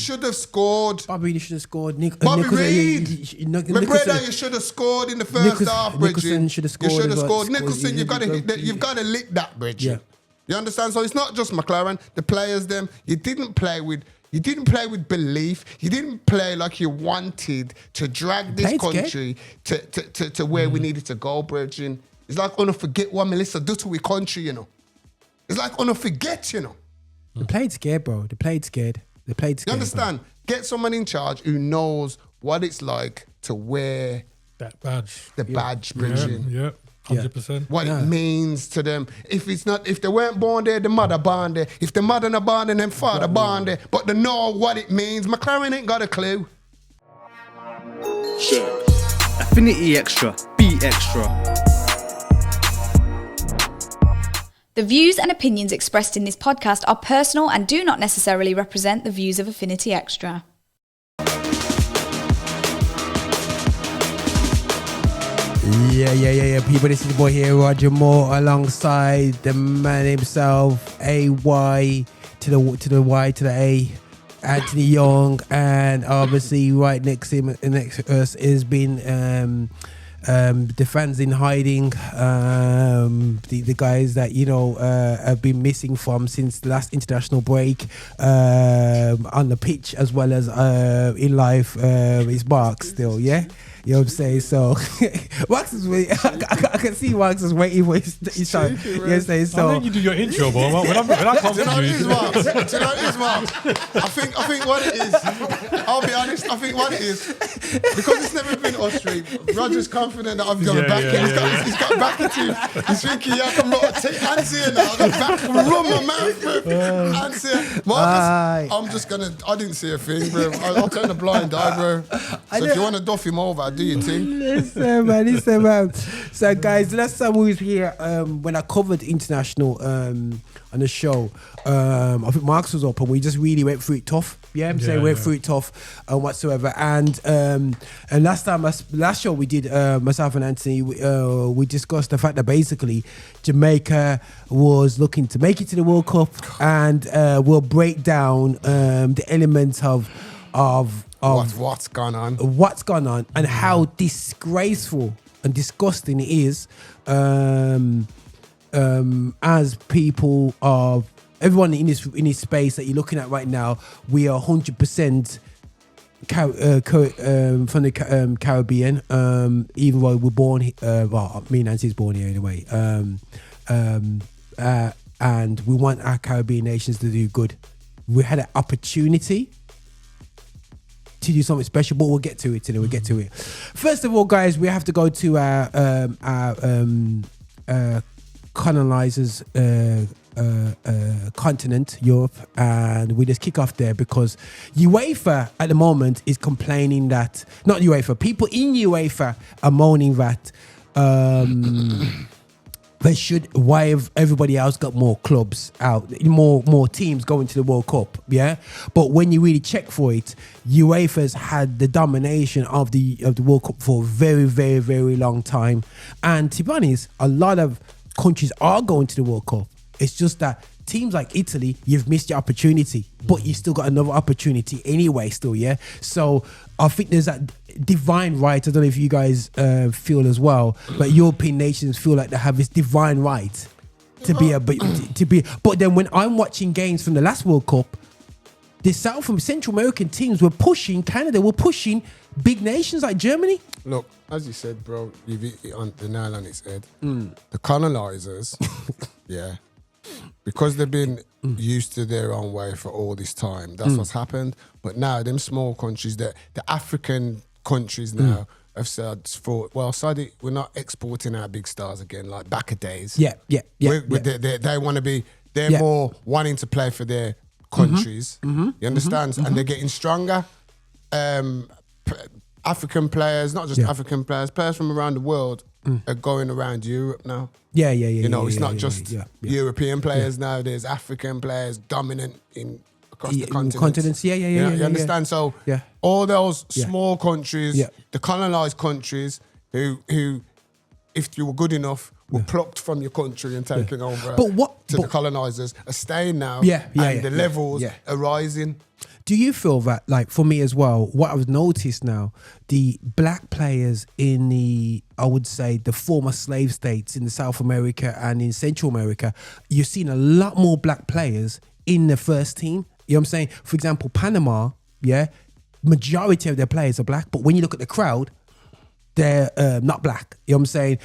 should have scored. Bobby Reid should have scored. Bobby Reid. My brother, you should have scored in the first half, Bridget. Nicholson should have scored. You should have scored. Nicholson, you've got to lick that, Bridget. Yeah. You understand? So it's not just McClaren. The players, them. You didn't play with belief. You didn't play like you wanted to drag this country to where we needed to go, Bridget. It's like forget what Melissa do to we country, you know. It's like forget, you know. They played scared, bro. They played scared. You understand? Bro. Get someone in charge who knows what it's like to wear that badge. The badge, Bridget. Yeah. 100%. What it means to them. If they weren't born there, the mother born there. If the mother not born there, then father born there. But they know what it means. McClaren ain't got a clue. Sure. Affinity Extra. Be extra. The views and opinions expressed in this podcast are personal and do not necessarily represent the views of Affinity Extra. Yeah. People, this is the boy here, Roger Moore, alongside the man himself, AY to the Y to the A, Anthony Young, and obviously right next to him, next to us, has been the fans in hiding, the guys that have been missing from since the last international break, on the pitch as well as in life, is Marx still, yeah. You know what I'm saying? So, Marx is waiting. I can see Marx is waiting for his shot. You know what I'm saying? So, I think you do your intro, bro. When I come to you. Do you know what it is, Marx? I think what it is, I'll be honest, I think what it is, because it's never been us three, Roger's confident that I've got back in. He's got back into him. He's thinking, yeah, I can take hands here now. I've got back from run my mouth. Hands here. Marcus, I'm just going to, I didn't see a thing, bro. I'll turn a blind eye, bro. So if you want to duff him over, do your thing. Listen, man. So, guys, last time we was here, when I covered international on the show, I think Marx was up, and we just really went through it tough. Yeah, I'm saying went through it tough whatsoever. And last show we did, myself and Anthony, we discussed the fact that basically Jamaica was looking to make it to the World Cup, and we'll break down the elements of what's gone on, and how disgraceful and disgusting it is, as people of everyone in this space that you're looking at right now. We are 100% from the Caribbean, even though we're born me and Nancy's born here anyway, and we want our Caribbean nations to do good. We had an opportunity to do something special, but we'll get to it today. We'll get to it. First of all, guys, we have to go to our colonizers continent, Europe, and we just kick off there because UEFA at the moment is complaining that, not UEFA, people in UEFA are moaning that why have everybody else got more clubs out, more teams going to the World Cup, yeah? But when you really check for it, UEFA's had the domination of the World Cup for a very, very, very long time. And to be honest, a lot of countries are going to the World Cup. It's just that teams like Italy, you've missed your opportunity, but you still got another opportunity anyway still, yeah? So I think there's that divine right. I don't know if you guys feel as well, but European nations feel like they have this divine right to be. But then when I'm watching games from the last World Cup, the South and Central American teams were pushing Canada, were pushing big nations like Germany. Look, as you said, bro, you've hit it on the nail on its head. The colonizers, yeah, because they've been used to their own way for all this time. That's what's happened. But now, them small countries, the African countries now have said, Saudi, we're not exporting our big stars again like back of days. Yeah. They want to be, they're more wanting to play for their countries. You understand? And they're getting stronger. African players, not just African players from around the world are going around Europe now. Yeah. It's not just European players now. There's African players dominant across the continents. Yeah. You understand? So all those small countries, the colonized countries, who, if you were good enough, were plucked from your country and taken over. The colonizers are staying now. And the levels are rising. do you feel that, like, for me as well, what I've noticed now, the black players in the, I would say, the former slave states in the South America and in Central America, you're seeing a lot more black players in the first team. You know what I'm saying? For example, Panama, majority of their players are black, but when you look at the crowd, they're not black. You know what I'm saying?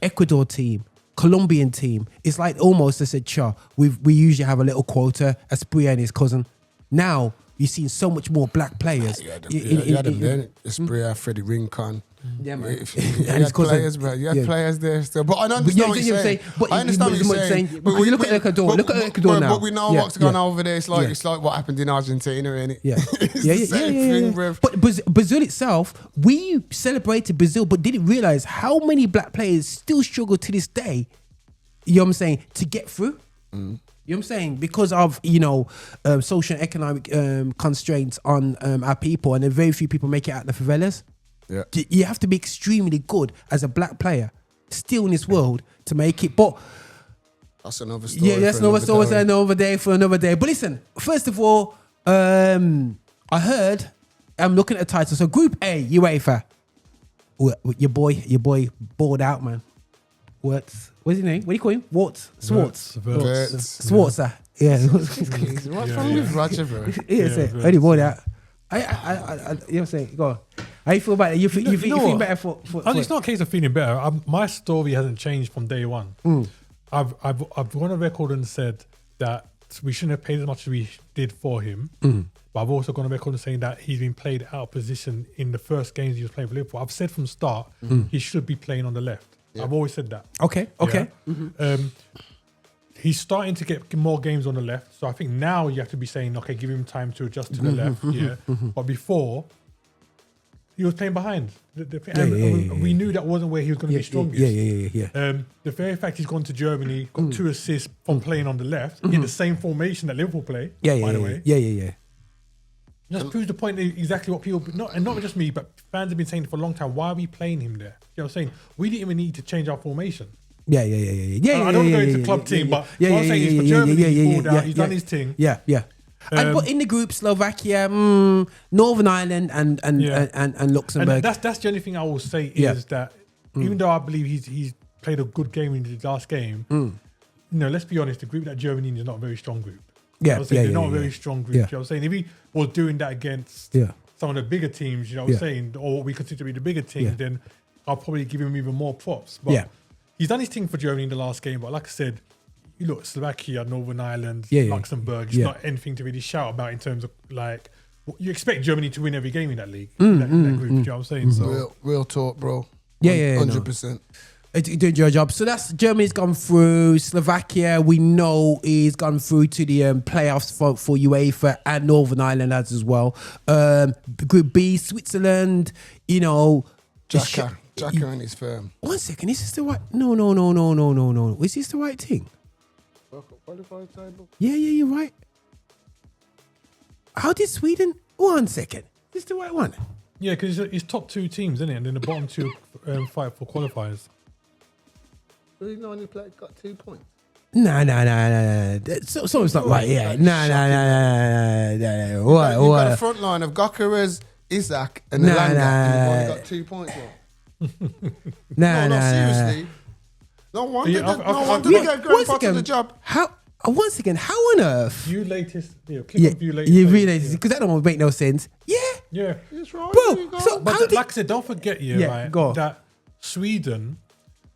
Ecuador team, Colombian team, it's like almost, I said, we usually have a little quota, Aspirations and his cousin. Now, you're seeing so much more black players. You had them there. Aspirations, Freddie Rincon. Yeah, man. You had players, bro. You had players there still. But I understand what you're saying. I understand what you're saying. But look at Ecuador. Look at Ecuador now. But we know what's gone over there. It's like what happened in Argentina, innit? Yeah. It's the same thing, bro. But Brazil itself, we celebrated Brazil, but didn't realize how many black players still struggle to this day, you know what I'm saying, to get through. You know what I'm saying? Because of, social and economic constraints on our people, and then very few people make it out of the favelas. Yeah. You have to be extremely good as a black player still in this world to make it. But that's another story. Yeah, that's another day for another day. But listen, first of all, I heard, I'm looking at the title. So Group A, UEFA. Your boy balled out, man. What's his name? What do you call him? Schwartz. Schwartz. Yeah. What's wrong with Roger, bro? Yeah, only balled out. I you know what I'm saying? Go on. How you feel about it? You feel better for it's not a case of feeling better. My story hasn't changed from day one. I've gone on record and said that we shouldn't have paid as much as we did for him. But I've also gone on record and saying that he's been played out of position in the first games he was playing for Liverpool. I've said from start he should be playing on the left. Yeah. I've always said that. Okay. Yeah? He's starting to get more games on the left. So I think now you have to be saying, okay, give him time to adjust to the left. But before, he was playing behind. We knew that wasn't where he was going to be strongest. The very fact he's gone to Germany, got 2 assists from playing on the left in the same formation that Liverpool play, by the way. Just proves the point exactly what people, not just me, but fans have been saying for a long time. Why are we playing him there? You know what I'm saying? We didn't even need to change our formation. I don't go into club team, but what I'm saying is for Germany, he's pulled out, he's done his thing. But in the group, Slovakia, Northern Ireland, and Luxembourg. And that's the only thing I will say is that even though I believe he's played a good game in the last game, let's be honest, the group that Germany is not a very strong group. They're not a very strong group. You know what I'm saying? If he was doing that against some of the bigger teams, you know what I'm saying, or what we consider to be the bigger team, then I'll probably give him even more props. But he's done his thing for Germany in the last game. But like I said, you look, Slovakia, Northern Ireland, Luxembourg, it's not anything to really shout about in terms of like, you expect Germany to win every game in that league, in that group. You know what I'm saying? So real talk, bro. 100%. Doing your job. So that's Germany's gone through. Slovakia, we know, is gone through to the playoffs for UEFA, and Northern Ireland as well. Group B, Switzerland, Xtra and his firm. 1 second, is this the right? No. Is this the right thing? Yeah, you're right. How did Sweden? 1 second. Is this the right one? Yeah, because it's top 2 teams, isn't it? And then the bottom 2 fight for qualifiers. Well, he's only got 2 points. No. So it's not right. Yeah. No. What? You've got a front line of Gokeres, Isaac, and Elanga, and you've only got 2 points. No, seriously. No wonder they get going part of the job. How? Once again, how on earth? View latest. Click on view latest. Because that don't make no sense. Yeah. That's right. Bro, so but like I said, don't forget that Sweden,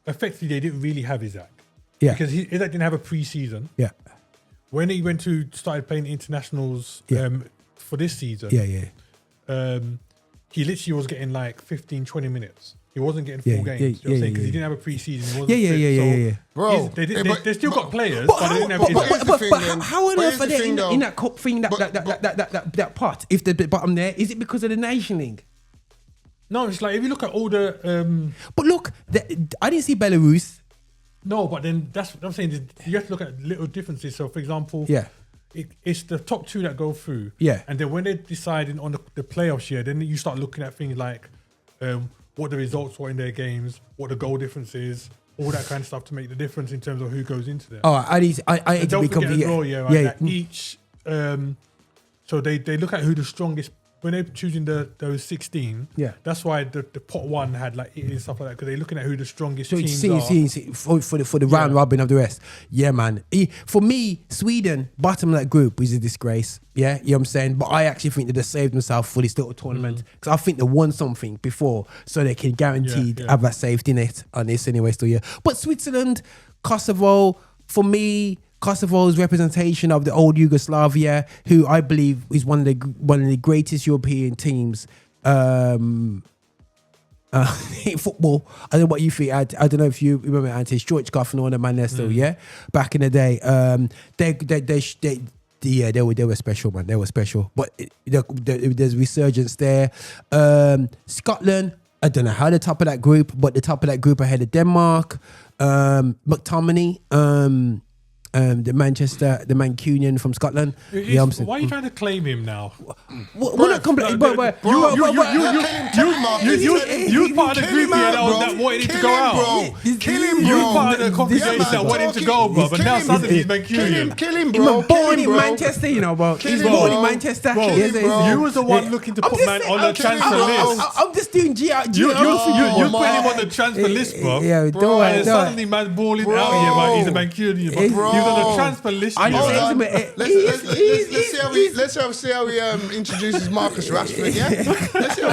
effectively, they didn't really have Isaac. Yeah. Because Isaac didn't have a pre-season. Yeah. When he started playing internationals for this season, he literally was getting like 15, 20 minutes. He wasn't getting full games. You know what I'm saying? Because he didn't have a pre-season. He wasn't fit. Bro, they still got players, but they didn't have Isaac. But how on earth are they in that cup thing, that part? If the bottom there, is it because of the Nation League? No, it's like if you look at all the. But look, I didn't see Belarus. No, but then that's what I'm saying. You have to look at little differences. So, for example, it's the top 2 that go through. Yeah. And then when they're deciding on the playoffs year, then you start looking at things like what the results were in their games, what the goal difference is, all that kind of stuff to make the difference in terms of who goes into there. Oh, I need to be completely. Each So they look at who the strongest. When they're choosing those 16, that's why the pot one had like Italy and stuff like that, because they're looking at who the strongest teams are. For the round robin of the rest. Yeah, man. For me, Sweden, bottom of that group is a disgrace. Yeah, you know what I'm saying? But I actually think that they saved themselves for this little tournament, because I think they won something before, so they can guaranteed have that safety net on this anyway still, yeah. But Switzerland, Kosovo, for me, Kosovo's representation of the old Yugoslavia, who I believe is one of the greatest European teams in football. I don't know what you think. I don't know if you remember Ante Schwartz and all the man there still, yeah? Back in the day. They were special, man. They were special. But there's resurgence there. Scotland, I don't know how the top of that group, but the top of that group ahead of Denmark. McTominay, the Mancunian from Scotland. Why are you trying to claim him now? We're not complaining, but you part of the group here that wanted him to go out. Kill him, bro. You part of the congregation that wanted him to go, bro. But now suddenly he's Mancunian. Kill him, bro. He's born in Manchester, you know, bro. He's born in Manchester. You was the one looking to put man on the transfer list. I'm just doing GR. You put him on the transfer list, bro. Yeah, don't worry. And suddenly man's balling out here, man. He's a Mancunian, bro. He's on the transfer list. Let's see how he introduces Marcus Rashford. Yeah, let's see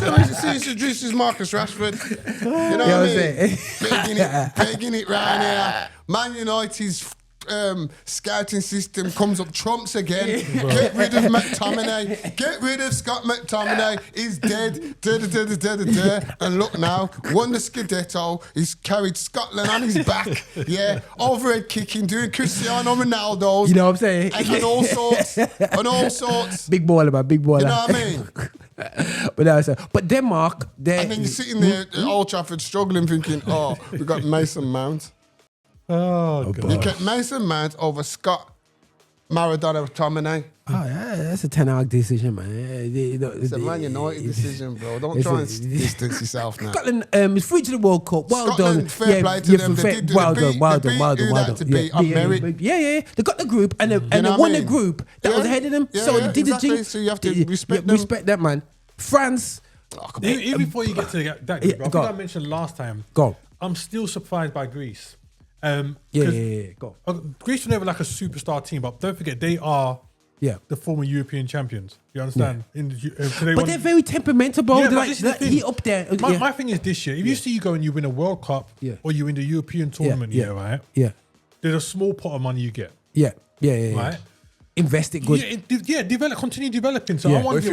how he introduces Marcus Rashford. You know what I mean? Pegging it round here. Man United's scouting system comes up trumps again. Get rid of McTominay. Get rid of Scott McTominay. He's dead. And look now, won the Scudetto. He's carried Scotland on his back. Yeah, overhead kicking, doing Cristiano Ronaldo's. You know what I'm saying? And all sorts. Big baller, man. Big baller. You know what I mean? But Denmark, and then you're sitting there at Old Trafford struggling, thinking, oh, we got Mason Mount. Oh, God. You get Mason Mount over Scott Maradona Tominay. Oh, yeah, that's a Ten Hag decision, man. It's a Man United decision, bro. Don't try and distance yourself now. Scotland is through to the World Cup. Well Scotland, done. Fair play to them. Well done. Yeah. They got the group and they won the group that was ahead of them. So they did the thing. So you have to respect them. Respect that, man. France. Even before you get to that group, I think I mentioned last time. Go. I'm still surprised by Greece. Go. Greece were never like a superstar team, but don't forget they are the former European champions. You understand? But they're very temperamental, bro. Yeah, they're he up there. My thing is this year: if you see you go and you win a World Cup or you win the European tournament, right? Yeah. There's a small pot of money you get. Yeah. Right. Invest it good. Continue developing. So I wonder if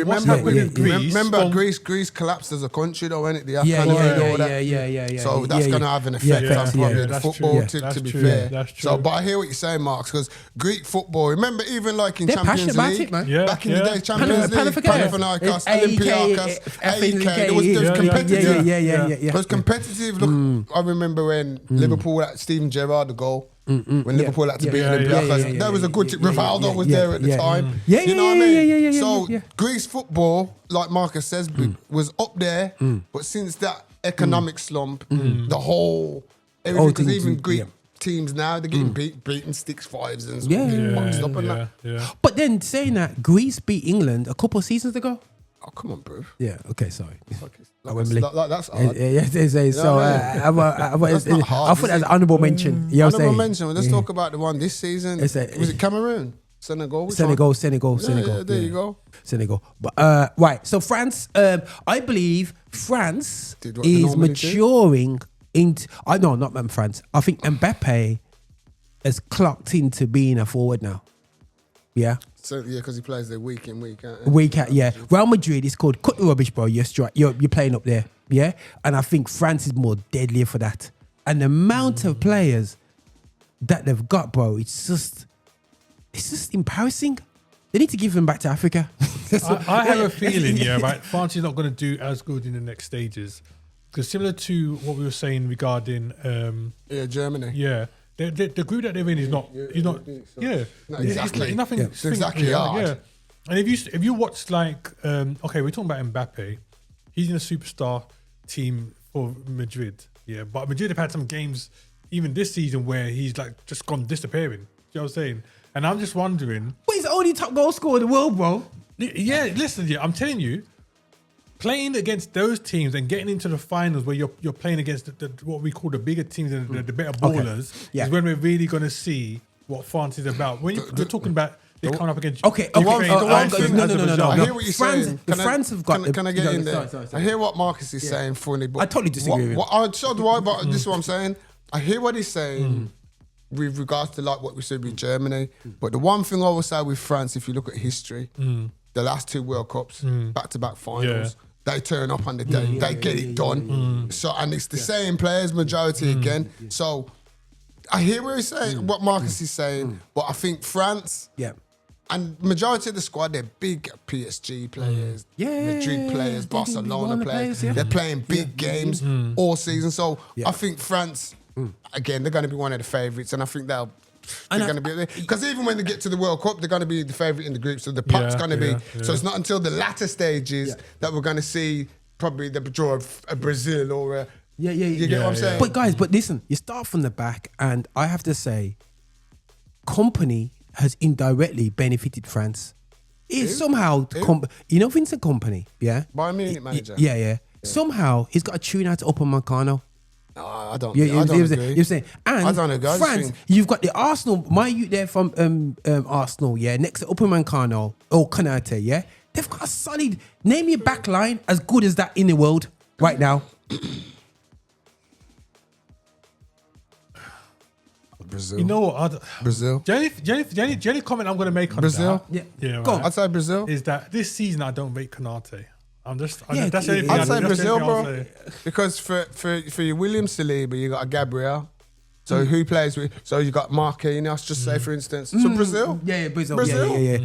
you remember Greece collapsed as a country, though, wasn't it? Yeah. So that's going to have an effect on probably the football, to be fair. That's true. So, but I hear what you're saying, Marx, because Greek football, remember even like in Champions League, back in the day, Champions League, Panathinaikos, Olympiakos, AEK, there was competitive. It was competitive. Look, I remember when Liverpool had Steven Gerrard the goal. When Liverpool had to beat Olympiacos, that was a good. Rivaldo was there at the time. You know what I mean? So Greece football, like Marcus says, was up there, but since that economic slump, the whole everything, because even Greek teams now they're getting beaten 6-5s and boxed up and that. But then saying that Greece beat England a couple of seasons ago. Oh, come on, bro. Yeah, okay, sorry. That's hard. So I thought that's an honourable mention. You know what I'm saying? Honourable mention. Let's talk about the one this season. Was it Cameroon? Senegal. Yeah, there you go. Senegal. But right, so France, I believe France is maturing into. Not France. I think Mbappe has clocked into being a forward now. Yeah. So because he plays there week in, week out. Real Madrid is called cut the rubbish, bro. You're playing up there, yeah. And I think France is more deadly for that. And the amount of players that they've got, bro, it's just embarrassing. They need to give them back to Africa. I have a feeling, right? France is not going to do as good in the next stages because similar to what we were saying regarding, Germany, The group that they're in is not. Exactly. Nothing. It's exactly hard. Yeah. And if you watch like, we're talking about Mbappe. He's in a superstar team for Madrid. Yeah, but Madrid have had some games even this season where he's like just gone disappearing. You know what I'm saying? And I'm just wondering. But he's the only top goal scorer in the world, bro. Yeah, listen, I'm telling you, playing against those teams and getting into the finals where you're playing against what we call the bigger teams and the better ballers is when we're really going to see what France is about. When you're talking about they're coming up against no. I hear what you're saying. France have got. Can I get in there? Sorry. I hear what Marcus is saying fully, but I totally disagree with him. So do I, but this is what I'm saying. I hear what he's saying with regards to like what we said with Germany, but the one thing I will say with France, if you look at history, the last 2 World Cups, back-to-back finals, they turn up on the day, they get it done. So, and it's the same players majority again. So I hear what he's saying, what Marcus is saying, but I think France, and majority of the squad, they're big PSG players, Madrid players, Barcelona players. They're playing big games all season. So I think France, again, they're going to be one of the favourites, and I think they're going to be, because even when they get to the World Cup, they're going to be the favourite in the group. So the pot's going to be. So it's not until the latter stages that we're going to see probably the draw of a Brazil or a. You get what I'm saying? But guys, listen, you start from the back, and I have to say, Kompany has indirectly benefited France. It's somehow, Vincent Kompany, Bayern Munich manager. Somehow he's got a tune out to Upper Meccano. No, I don't agree. You're saying, and I don't agree. France, you've got the Arsenal, my youth there from Arsenal, next to Upper Meccano or Konate, they've got a solid. Name your back line as good as that in the world right now. Brazil. You know what? Brazil. The only comment I'm going to make on Brazil. that, go on. I'd say Brazil. Is that this season I don't rate Konate. That's the only thing I'd say Brazil, bro. Because for your William Saliba, you got a Gabriel. So who plays with? So you got Marquinhos. Just say for instance. So Brazil. Brazil. Yeah.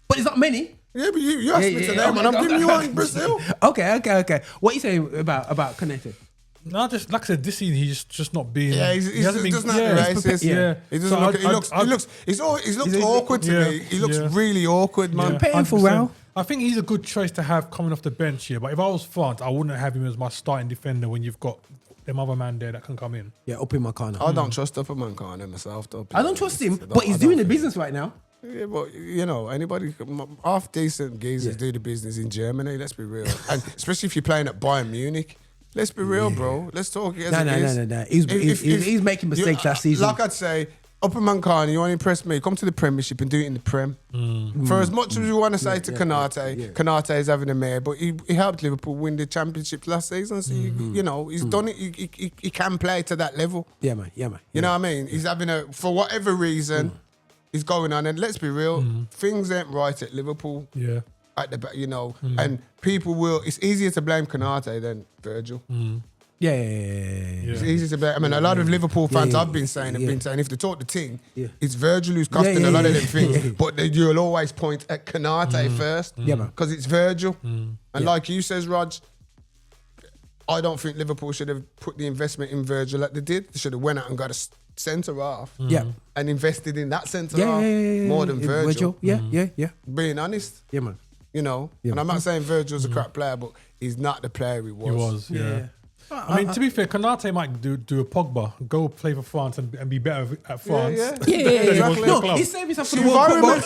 But it's not many. Yeah, but you asked me today, man. I'm giving you one Brazil. Okay. What are you saying about Konate? No, just like I said, this season he's just not being. Yeah, he doesn't act racist. He doesn't look. He looks awkward to me. He looks really awkward, man. Painful, Raul. I think he's a good choice to have coming off the bench here. But if I was France, I wouldn't have him as my starting defender when you've got them other man there that can come in. Yeah, Upper Meccano. I don't trust Upper Meccano myself, though. I don't trust him, but he's doing the business right now. Yeah, but anybody, half decent geezers do the business in Germany. Let's be real, and especially if you're playing at Bayern Munich. Let's be real, bro. Let's talk it as it is. No. He's making mistakes that season. Like I'd say, Upper Meccano, you want to impress me, come to the Premiership and do it in the Prem. For as much as we want to say to Konate, Konate is having a mare, but he helped Liverpool win the Championship last season. So, he's done it. He can play to that level. Yeah, man. You know what I mean? He's having for whatever reason, he's going on. And let's be real, things ain't right at Liverpool. Yeah. At the and people will. It's easier to blame Konate than Virgil. Yeah. It's easy to blame. I mean, a lot of Liverpool fans have been saying if they talk the thing, it's Virgil who's costing a lot of them things. But you'll always point at Konate first, because it's Virgil. And like you says, Rog, I don't think Liverpool should have put the investment in Virgil like they did. They should have went out and got a centre half, and invested in that centre half more than Virgil. Yeah. Being honest, man. and I'm not saying Virgil's a crap player, but he's not the player he was. He was, yeah. I mean, to be fair, Konate might do a Pogba, go play for France and be better at France. Exactly. No, he saved himself for the World Cup.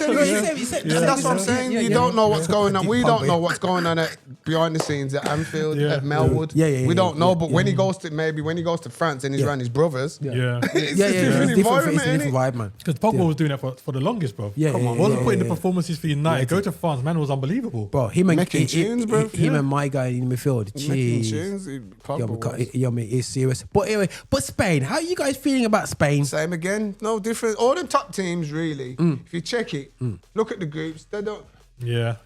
That's what I'm saying. You don't know what's going on. We don't know what's going on behind the scenes at Anfield, at Melwood. We don't know. But when he goes to France and he's around his brothers, it's a different vibe, man. Because Pogba was doing that for the longest, bro. Come on, wasn't putting the performances for United. Go to France, man, was unbelievable. Bro, him and my guy in the midfield. Jeez. It's serious. But anyway, Spain, how are you guys feeling about Spain? Same again, no different. All them top teams, really. If you check it, look at the groups. They don't. Yeah.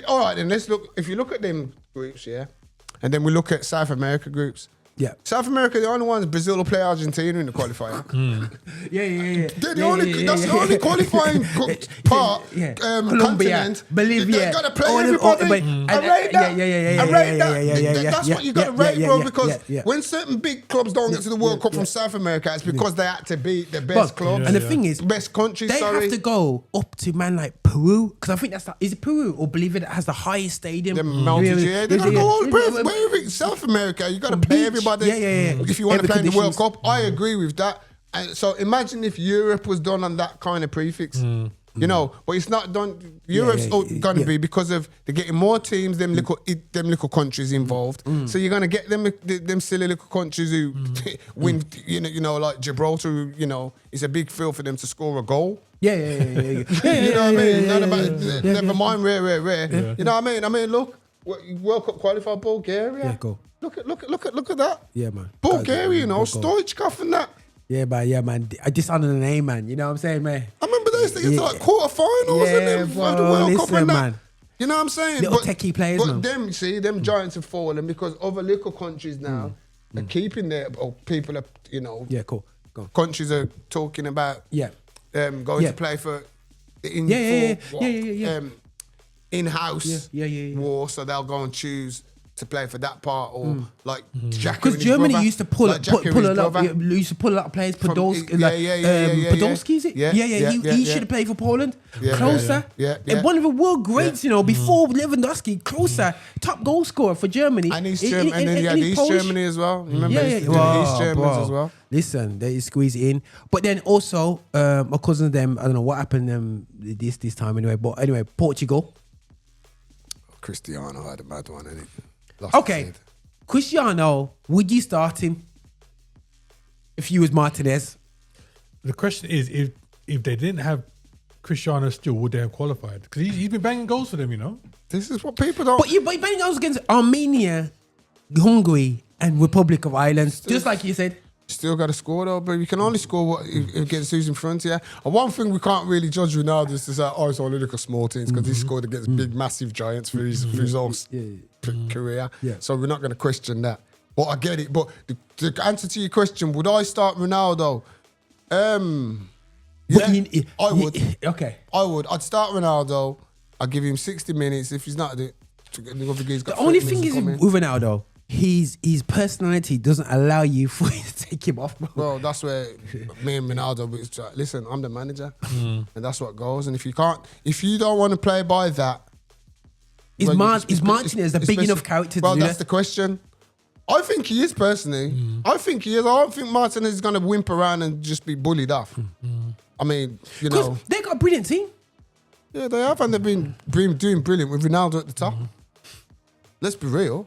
All right, then let's look. If you look at them groups, and then we look at South America groups. Yeah. South America, the only ones Brazil will play Argentina in the qualifier. Yeah. They're the the only qualifying part. Colombia, continent. Bolivia. They gotta play everybody. I rate that. That's what you gotta rate, bro. Because when certain big clubs don't get to the World Cup from South America, it's because they had to beat the best clubs. And the thing is, best countries. They have to go up to man like Peru, because I think is it Peru or Bolivia that has the highest stadium? They gotta go all South America. You gotta play everybody. Yeah. If you want to play in the World Cup, I agree with that. And so imagine if Europe was done on that kind of prefix. You know, but it's not done. Europe's going to be because of they're getting more teams, them little countries involved. So you're going to get them silly little countries who win. You know, like Gibraltar. You know, it's a big field for them to score a goal. You know what I mean? Never mind rare. You know what I mean? I mean, look, World Cup qualified Bulgaria. Yeah, go. Look at that. Yeah, man. Bulgaria, you know, Stoichkov and that. Yeah, man. I just under the name, man. You know what I'm saying, man? I remember those things like quarterfinals and then the World Cup and that. Man. You know what I'm saying? Little techie players, but man. Them giants have fallen because other little countries now are keeping their, or people are, you know. Yeah, cool. Go on. Countries are talking about going to play for the in-house war, so they'll go and choose to play for that part or like Jack. Because Germany used to pull a lot of players. Podolski, Podolski, is it? He should have played for Poland. Klose, and one of the world greats, you know, before Lewandowski. Klose, top goal scorer for Germany. And East Germany, and then he had East Germany as well. Remember East Germans as well. Listen, they squeeze it in. But then also, because of them, I don't know what happened this time anyway. But anyway, Portugal. Cristiano had a bad one, didn't he? Okay, Cristiano, would you start him if you was Martinez? The question is, if they didn't have Cristiano still, would they have qualified? Because he's been banging goals for them, you know. This is what people don't. But he banging goals against Armenia, Hungary, and Republic of Ireland, just like you said. Still got to score though, but you can only score against who's in front here. And one thing we can't really judge Ronaldo is to say, it's only look at small teams because he scored against big, massive giants for his whole career. Yeah. So we're not going to question that. But I get it. But the answer to your question, would I start Ronaldo? I would. Okay. I would. I'd start Ronaldo. I'd give him 60 minutes. If he's not, the only thing is with Ronaldo, his personality doesn't allow you to take him off, bro. Well, that's where me and Ronaldo, listen, I'm the manager, and that's what goes. And if you don't want to play by that, is Martinez a big enough character to do that? Well, that's the question. I think he is personally. I think he is. I don't think Martinez is going to whimper around and just be bullied off. I mean, you know, they got a brilliant team. Yeah, they have, and they've been doing brilliant with Ronaldo at the top. Let's be real.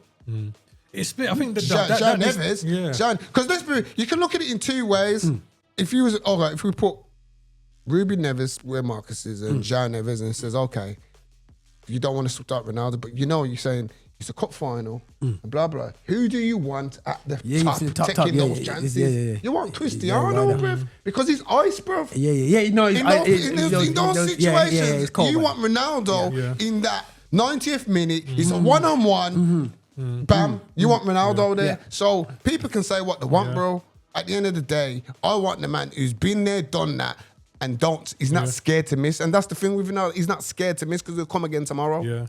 It's I think that Neves, because let's be, you can look at it in two ways. If we put Ruben Neves where Marcus is and Jean Neves, and it says, okay, you don't want to start Ronaldo, but you're saying it's a cup final and blah blah. Who do you want at the top taking those chances? You want Cristiano, bruv, because he's ice, bruv. In those situations, you want Ronaldo in that 90th minute. It's a one-on-one. Bam, you want Ronaldo there. So people can say what they want, bro. At the end of the day, I want the man who's been there, done that, and he's not scared to miss. And that's the thing with Ronaldo. He's not scared to miss because he'll come again tomorrow. Yeah.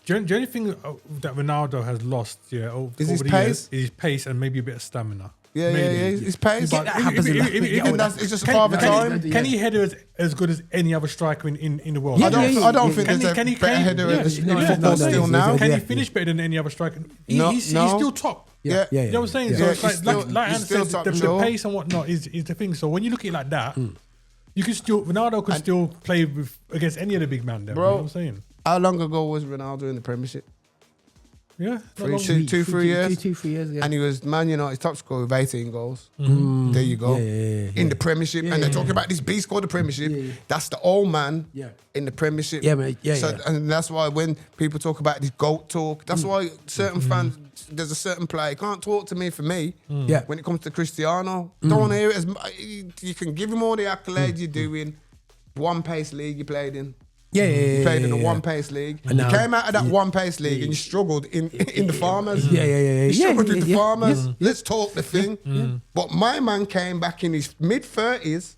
The only thing that Ronaldo has lost, over his the pace? years, is his pace and maybe a bit of stamina. Yeah, his pace. That happens it's just a part of time. Can he header as good as any other striker in the world? I don't think there's a better header in football still now. Can he finish better than any other striker? He's still top. Yeah. You know what I'm saying? Yeah. So it's like Ant said, the pace and whatnot is the thing. So when you look at it like that, Ronaldo could still play against any of the big man there. Bro, you know what I'm saying? How long ago was Ronaldo in the Premiership? Yeah, 3 years. 2-3 years, and he was Man United's top scorer with 18 goals. There you go. In the Premiership, and they're talking about this beast called the Premiership. That's the old man in the Premiership. And that's why when people talk about this GOAT talk, that's why certain fans, there's a certain player can't talk to me for me. When it comes to Cristiano, don't want to hear it. You can give him all the accolades you're doing. One pace league you played in. You played in a one-pace league. You came out of that one-pace league and you struggled in the Farmers. You struggled with the Farmers. Let's talk the thing. But my man came back in his mid-30s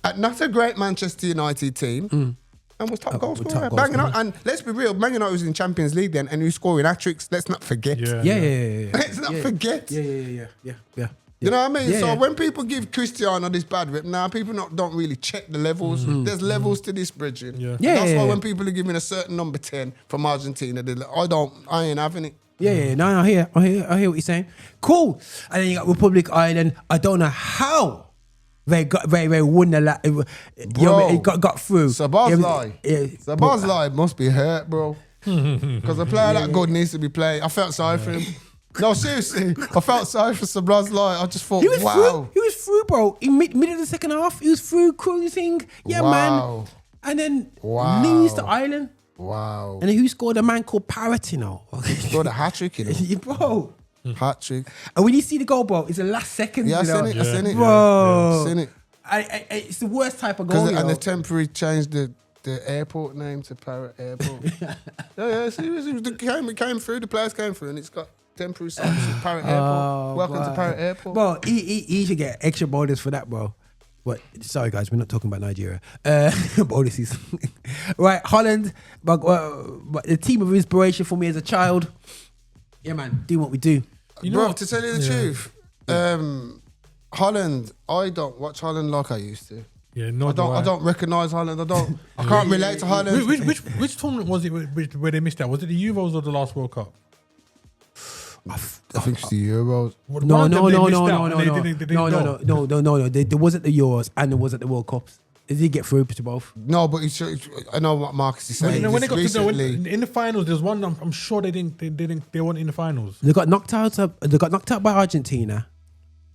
at not a great Manchester United team and was top goal scorer. Banging out. And let's be real, Man United was in Champions League then and he was scoring hat-tricks. Let's not forget. Let's not forget. Yeah. You know what I mean? So when people give Cristiano this bad rep, now people don't really check the levels. There's levels to this bridging. That's why when people are giving a certain number 10 from Argentina, they're like, I ain't having it. No, I hear what you're saying. Cool. And then you got Republic Island. I don't know how They won the got through. Sabah's life must be hurt, bro. Because a player that good needs to be playing. I felt sorry for him. No, seriously, I felt sorry for Sabah's life. I just thought, wow. He was through, bro. In mid of the second half, he was through cruising. Yeah, man. And then lose to Ireland. Wow. And then who scored? A man called Parrott, you know. Scored a hat-trick, you know. Bro. Hat-trick. And when you see the goal, bro, it's the last second. Yeah, I seen it. Bro. I seen it. It's the worst type of goal. And the temporary changed the airport name to Parrot Airport. It came through, the players came through, and it's got temporary signs to Parrot Airport. Welcome to Parrot Airport. Bro, he should get extra bonus for that, bro. But sorry, guys, we're not talking about Nigeria. Bonuses. Right, Holland, but the team of inspiration for me as a child. Yeah, man, do what we do. You know, bro, to tell you the truth, Holland, I don't watch Holland like I used to. Yeah, I don't recognise Holland. I can't relate to Holland. Which tournament was it where they missed out? Was it the Euros or the last World Cup? I think it's the Euros. No. There wasn't the Euros and there wasn't the World Cups. They did get through to both. No, but I know what Marx is saying. When they got in the finals, there's one. I'm sure they weren't in the finals. They got knocked out by Argentina.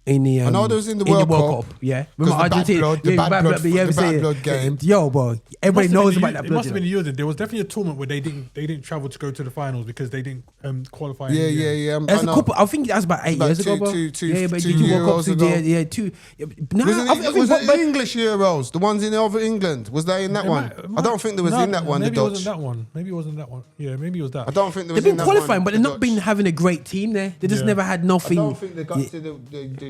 I know there was in the World Cup. Yeah. Remember Argentina? The bad blood game. Yo, bro. Everybody knows about that blood. It must have been the Euros. There was definitely a tournament where they didn't travel to go to the finals because they didn't qualify. Yeah. I think that was about 8 years ago, bro. Two Euros ago. Yeah, two. Was it the English Euros? The ones in over England? Was they in that one? I don't think there was in that one. Maybe it wasn't that one. Maybe it wasn't that one. Yeah, maybe it was that. I don't think there was in that one. They've been qualifying, but they've not been having a great team there. They just never had nothing. I don't think they got to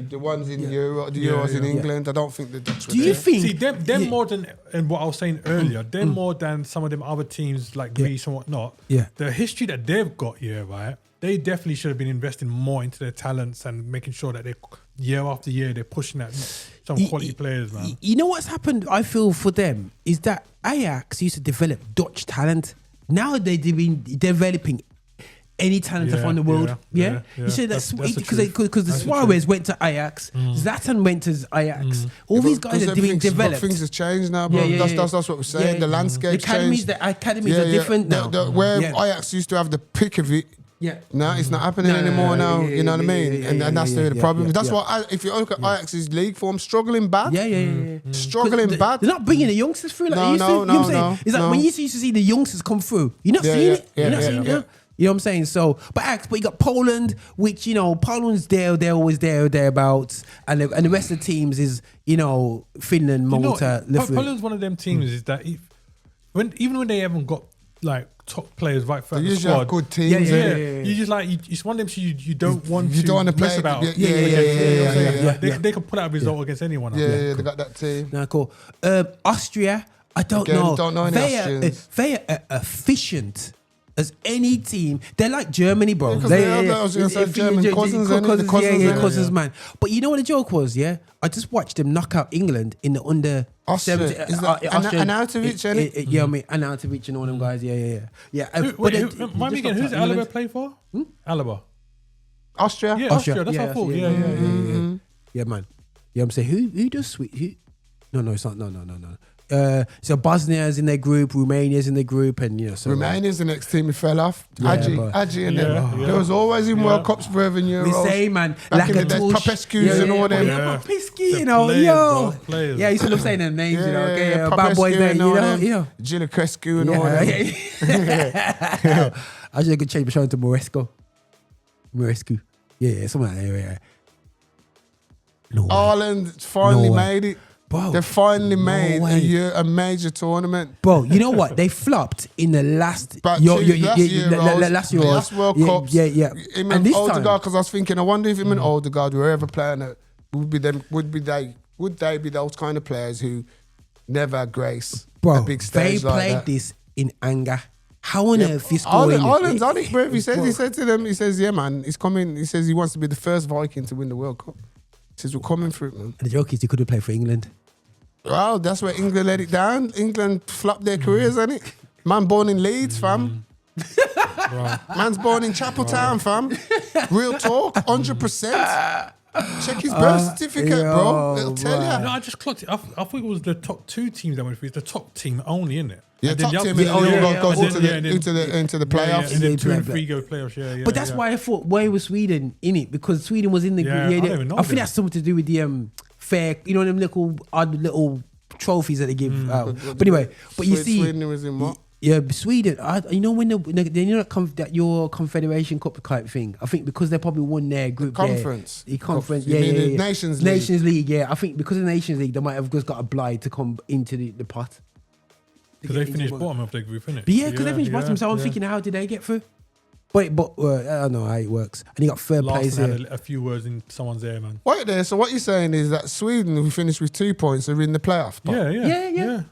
the ones in Euros in England. I don't think the Dutch were Do you think? See, them more than, and what I was saying earlier, them more than some of them other teams like Greece and whatnot. Yeah. The history that they've got here, right? They definitely should have been investing more into their talents and making sure that they year after year they're pushing out some quality players, man. You know what's happened? I feel for them is that Ajax used to develop Dutch talent. Now they've been developing any talent from the world. Yeah. You say that's because the Suarez went to Ajax, Zlatan went to Ajax. All these guys are being developed. Things have changed now, bro. That's what we're saying. The landscape changed. The academies are different now. Where Ajax used to have the pick of it. Yeah. No, it's not happening anymore now. You know what I mean? And that's the problem. That's why if you look at Ajax's league form, struggling bad. Struggling bad. They're not bringing the youngsters through like they used to. You know what I'm saying? It's like when you used to see the youngsters come through, you're not seeing it. You're not seeing it. You know what I'm saying? So, but you got Poland, which, Poland's they're always thereabouts. And the rest of the teams is, Finland, Malta, Lithuania. Poland's one of them teams is that even when they haven't got like top players right for the squad, have good teams. You just it's one of them you don't want to play about. They can put out a result against anyone. They got that team. Nah, cool. Austria, I don't know. They are efficient as any team. They're like Germany, bro. German cousins, man. But you know what the joke was, yeah? I just watched them knock out England in the under 17. Arnautovic, Arnautovic and all them guys. Yeah. Who's Alaba play for? Alaba. Austria. Yeah, Austria. That's what I thought. Yeah. Yeah, man. Yeah, I'm saying who does sweet? No, it's not. No. So Bosnia's in their group, Romania's in their group, and Romania's the next team who fell off. Agi and them. There was always in World Cups forever in Euros. We say, man, back in the days, Popescu's and all them. Popescu, Players. Yeah, you see them saying their names, bad boys there, Gilacrescu and all them. I should have changed my show to Moresco. Yeah, something like that. No Ireland finally made it. Bro, they finally made a major tournament. Bro, you know what? They flopped in the last last World Cups. Yeah. Him and Odegaard, because I was thinking, I wonder if him and Odegaard were ever playing it. Would they be those kind of players who never grace a big stage they played this in anger. How on earth is scoring? Ireland's on it, bro. He said to them, yeah, man, he's coming. He says he wants to be the first Viking to win the World Cup. He says, we're coming for it, man. And the joke is he could have played for England. Well, that's where England let it down. England flopped their careers, ain't it? Man born in Leeds, fam. Man's born in Chapeltown, fam. Real talk, 100%. Check his birth certificate, bro. It'll tell you. No, I just clocked it. I thought it was the top 2 teams that went through. It's the top team only, isn't it? Yeah, top team goes into the playoffs. And then 2 and 3 go playoffs. Yeah. But that's why I thought, why was Sweden in it? Because Sweden was in the group. I think that's something to do with the fair, you know, them little trophies that they give out. But anyway, you see, Sweden was in what? Yeah, Sweden. You know when that your Confederation Cup type thing. I think because they probably won their group conference. The conference, the Nations League. Nations League, yeah. I think because of the Nations League, they might have just got obliged to come into the pot. Because they finished bottom of their group, innit? But because they finished bottom, so I'm thinking, how did they get through? But I don't know how it works. And you got third place here. Had a few words in someone's ear, man. Wait there. So what you're saying is that Sweden, who finished with 2 points, are in the playoff? Yeah.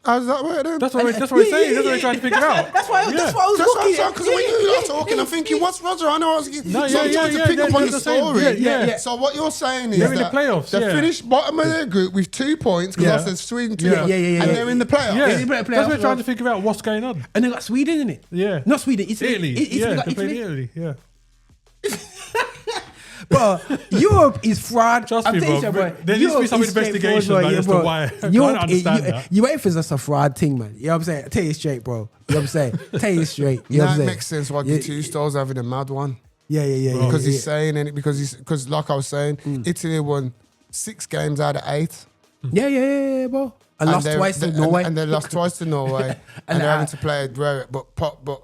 How's that work then? That's what we're saying. That's what we're trying to figure out. That's why I was looking. Because when you were talking, I'm thinking, what's Roger? I know I was trying to pick up on the story. Yeah. So what you're saying is they're in the playoffs. They finished bottom of their group with 2 points because I said Sweden 2. And they're in the playoffs. Yeah. That's what we're trying to figure out what's going on. And they got Sweden in it. Yeah. Not Sweden. Italy. They played Italy. Yeah. But Europe is fraud. Trust me, bro. There needs to be some investigation as to why. I can't understand that. UEFA is just a fraud thing, man. You know what I'm saying? I tell you straight, bro. You know what I'm saying? Tell you straight. You know what I'm saying? That makes sense why the 2 stars having a mad one. Yeah. Because he's saying it. Because like I was saying, Italy won 6 games out of 8. Yeah, bro. And lost twice to Norway. And they lost twice to Norway. and they're having to play a but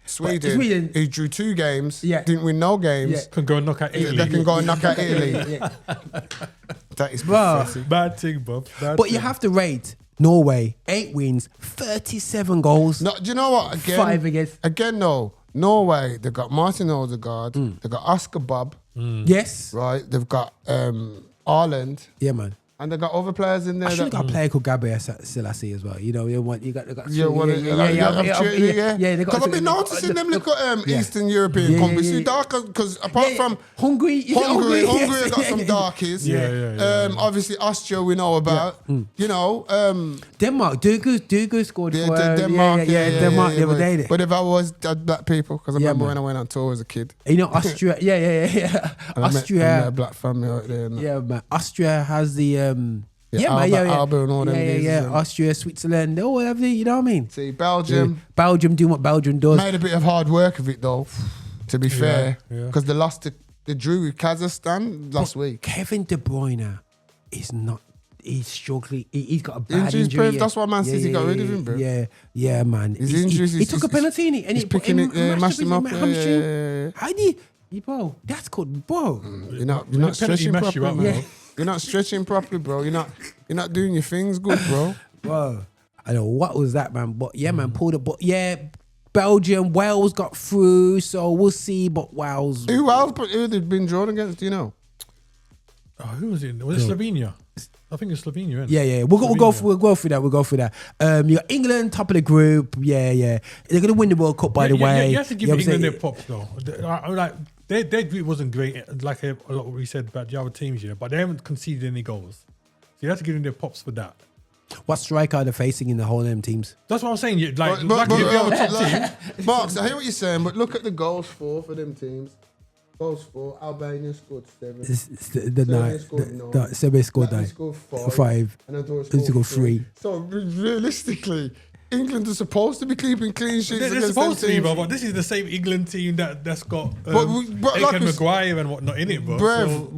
Sweden, who drew 2 games, didn't win no games, can go and knock out Italy. They can go and knock out Italy. That is bad thing, Bob. But you have to rate Norway 8 wins, 37 goals. No, do you know what? Again, 5 against. Again, no. Norway, they've got Martin Odegaard, they've got Oscar Bob. Yes. Right, they've got Ireland. Yeah, man. And they got other players in there. I should have got a player called Gabriel Selassie as well. You know, you got. Because I've been noticing them look at Eastern European countries. See, darker because apart from Hungary got some darkies. Obviously Austria we know about. You know, Denmark. Dugu scored for Denmark. Denmark the other day. But if I was black people, because I remember when I went on tour as a kid. You know, Austria. Austria. I met a black family out there. Yeah, man. Austria has the. Alba and all them. Austria, Switzerland, whatever, you know what I mean? See, Belgium. Belgium doing what Belgium does. Made a bit of hard work of it though, to be fair. Because they drew with Kazakhstan last week. Kevin De Bruyne is not, he's struggling. He's got a bad injury. That's why Man City got rid of him, bro. Yeah, man. His injuries. He took a penalty and he's picking it, mashed him up. How do you, bro? That's good, bro. You're not stretching properly. You're not stretching properly, bro. You're not doing your things good, bro. Bro, I don't know what was that, man. But yeah, man, pulled it. But yeah, Belgium, Wales got through, so we'll see. But Wales, who they've been drawn against? Do you know? Oh, who was it? Was it Slovenia? I think it's Slovenia. Isn't it? Yeah. We'll go through that. You got England top of the group. Yeah. They're gonna win the World Cup, by the way. You have to give England their props, though. Like their group wasn't great, like a lot we said about the other teams here, but they haven't conceded any goals. So you have to give them their props for that. What striker are they facing in the whole them teams? That's what I'm saying. Marx, I hear what you're saying, but look at the goals for them teams. Goals for Albania scored 7. Serbia scored 9. 5. And Andorra scored 3. So realistically, England are supposed to be keeping clean sheets. They're supposed to be, but this is the same England team that's got Aiken Maguire and whatnot in it, bro.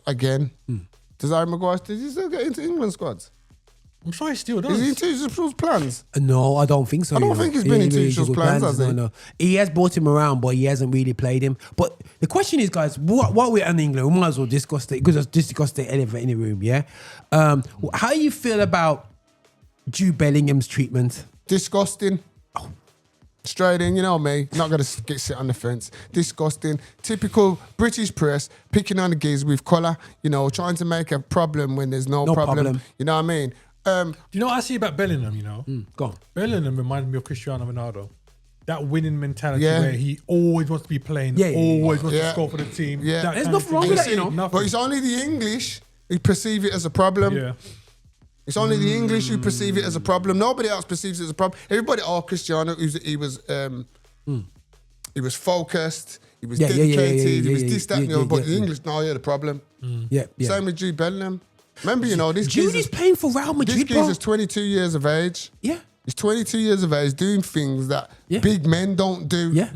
Again, does Harry Maguire still get into England squads? I'm sure he still does. Is he in Tuchel's plans? No, I don't think so. I don't think he's been in Tuchel's plans, has he? No. He has brought him around, but he hasn't really played him. But the question is, guys, what we're in England, we might as well discuss it, because it's discussed the elephant in the room, yeah? How you feel about Jude Bellingham's treatment? Disgusting. Straight in, you know me, not going to get sit on the fence. Disgusting. Typical British press, picking on the geese with colour, trying to make a problem when there's no problem. You know what I mean? Do you know what I see about Bellingham, Go on. Bellingham reminds me of Cristiano Ronaldo. That winning mentality where he always wants to be playing, always wants to score for the team. Yeah. There's nothing wrong with that, But it's only the English who perceive it as a problem. Yeah. It's only the English who perceive it as a problem. Nobody else perceives it as a problem. Everybody, Cristiano, he was focused. he was dedicated, he was this, that, and the other. But the English, the problem. Same with Jude Bellingham. Remember, this Jude is playing for Real Madrid, this geezer's 22 years of age. Yeah. He's 22 years of age doing things that big men don't do. Yeah.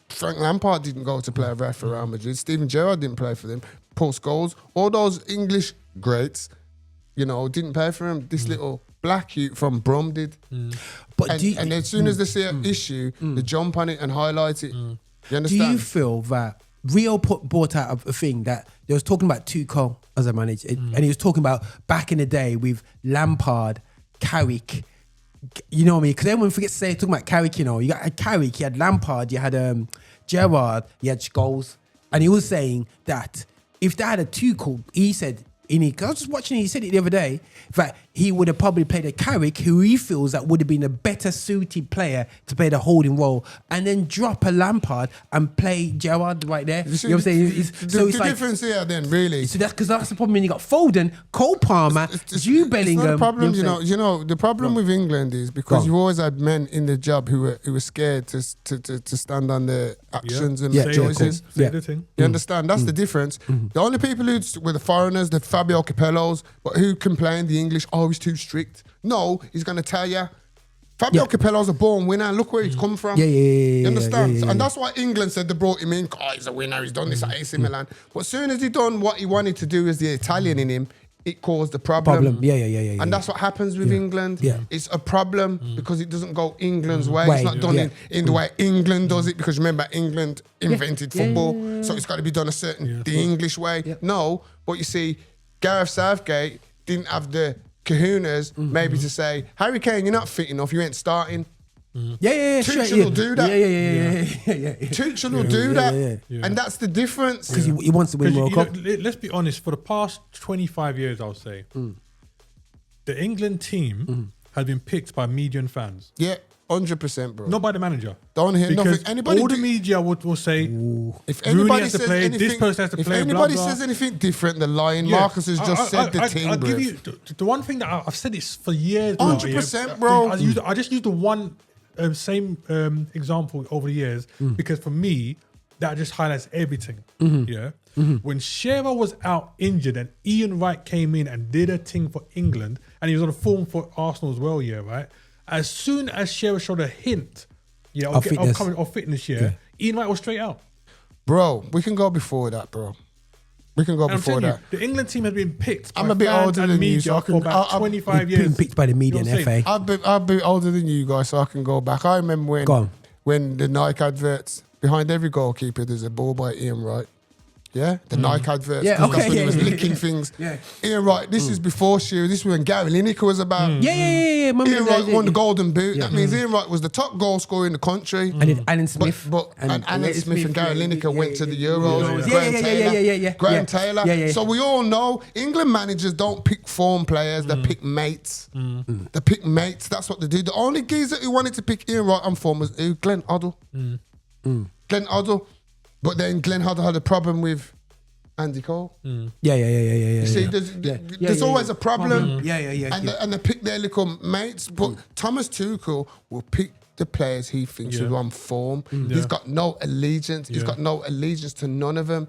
Frank Lampard didn't go to play for Real Madrid. Steven Gerrard didn't play for them. Paul Scholes, all those English greats, didn't play for him. This little black youth from Brum did. But and as soon as they see an issue, they jump on it and highlight it. You understand? Do you feel that Rio brought out a thing that they was talking about Tuchel as a manager, and he was talking about back in the day with Lampard, Carrick, you know what I mean? Because everyone forgets to say, talking about Carrick, you got Carrick, you had Lampard, you had Gerrard, you had Scholes, and he was saying that if they had a Tuchel, he said, because I was just watching, he said it the other day, that he would have probably played a Carrick who he feels that would have been a better suited player to play the holding role, and then drop a Lampard and play Gerrard right there. You know what I'm saying? The difference here then, really. So that's the problem when you got Foden, Cole Palmer, Jude Bellingham. It's not a problem, the problem with England is because you've always had men in the job who were scared to stand on their actions and make choices. You understand? That's the difference. The only people who were the foreigners, the Fabio Capellos, but who complained the English, he's too strict. No, he's going to tell you. Fabio Capello's a born winner. Look where he's come from. You understand? And that's why England said they brought him in. He's a winner. He's done this at AC Milan. But as soon as he done what he wanted to do as the Italian in him, it caused a problem. And that's what happens with England. It's a problem because it doesn't go England's way. It's not done in the way England does it, because remember, England invented football. So it's got to be done the English way. No, but you see, Gareth Southgate didn't have the kahunas maybe to say, Harry Kane, you're not fit enough, you ain't starting. Tuchel will do that. Tuchel will do that. And that's the difference. Because he wants to win World Cup. Let's be honest, for the past 25 years, I'll say, the England team has been picked by media and fans. 100%, bro. Not by the manager. Don't hear because nothing. Anybody all the media will say, if anybody has to says play, anything, this person has to if play, anybody blah, blah. says anything different, the lying. Marcus has just said the thing, I'll bro. give you the one thing that I've said this for years. 100%, bro. I just used the one same example over the years because for me, that just highlights everything. When Shearer was out injured and Ian Wright came in and did a thing for England, and he was on a form for Arsenal as well, right? As soon as Shearer showed a hint of fitness, Ian Wright was straight out. Bro, we can go before that, bro. We can go before that. The England team has been picked by I'm a bit older than you, so I can, for about 25 years. Been picked by the media and FA. I'll be older than you guys, so I can go back. I remember when the Nike adverts, behind every goalkeeper, there's a ball by Ian Wright. Yeah, the Nike adverts. That's when he was licking things. Ian Wright, this is before Shearer. This was when Gary Lineker was about. Ian Wright won the Golden Boot. That means Ian Wright was the top goal scorer in the country. And then Alan Smith. And Alan Smith and Gary Lineker went to the Euros. Graham Taylor. So we all know England managers don't pick form players. They pick mates. They pick mates. That's what they do. The only geezer who wanted to pick Ian Wright on form was Glenn Hoddle. Glenn Hoddle. But then Glenn Hoddle had a problem with Andy Cole. You see, there's always a problem. And they pick their little mates. But Thomas Tuchel will pick the players he thinks are on form. He's got no allegiance. He's got no allegiance to none of them.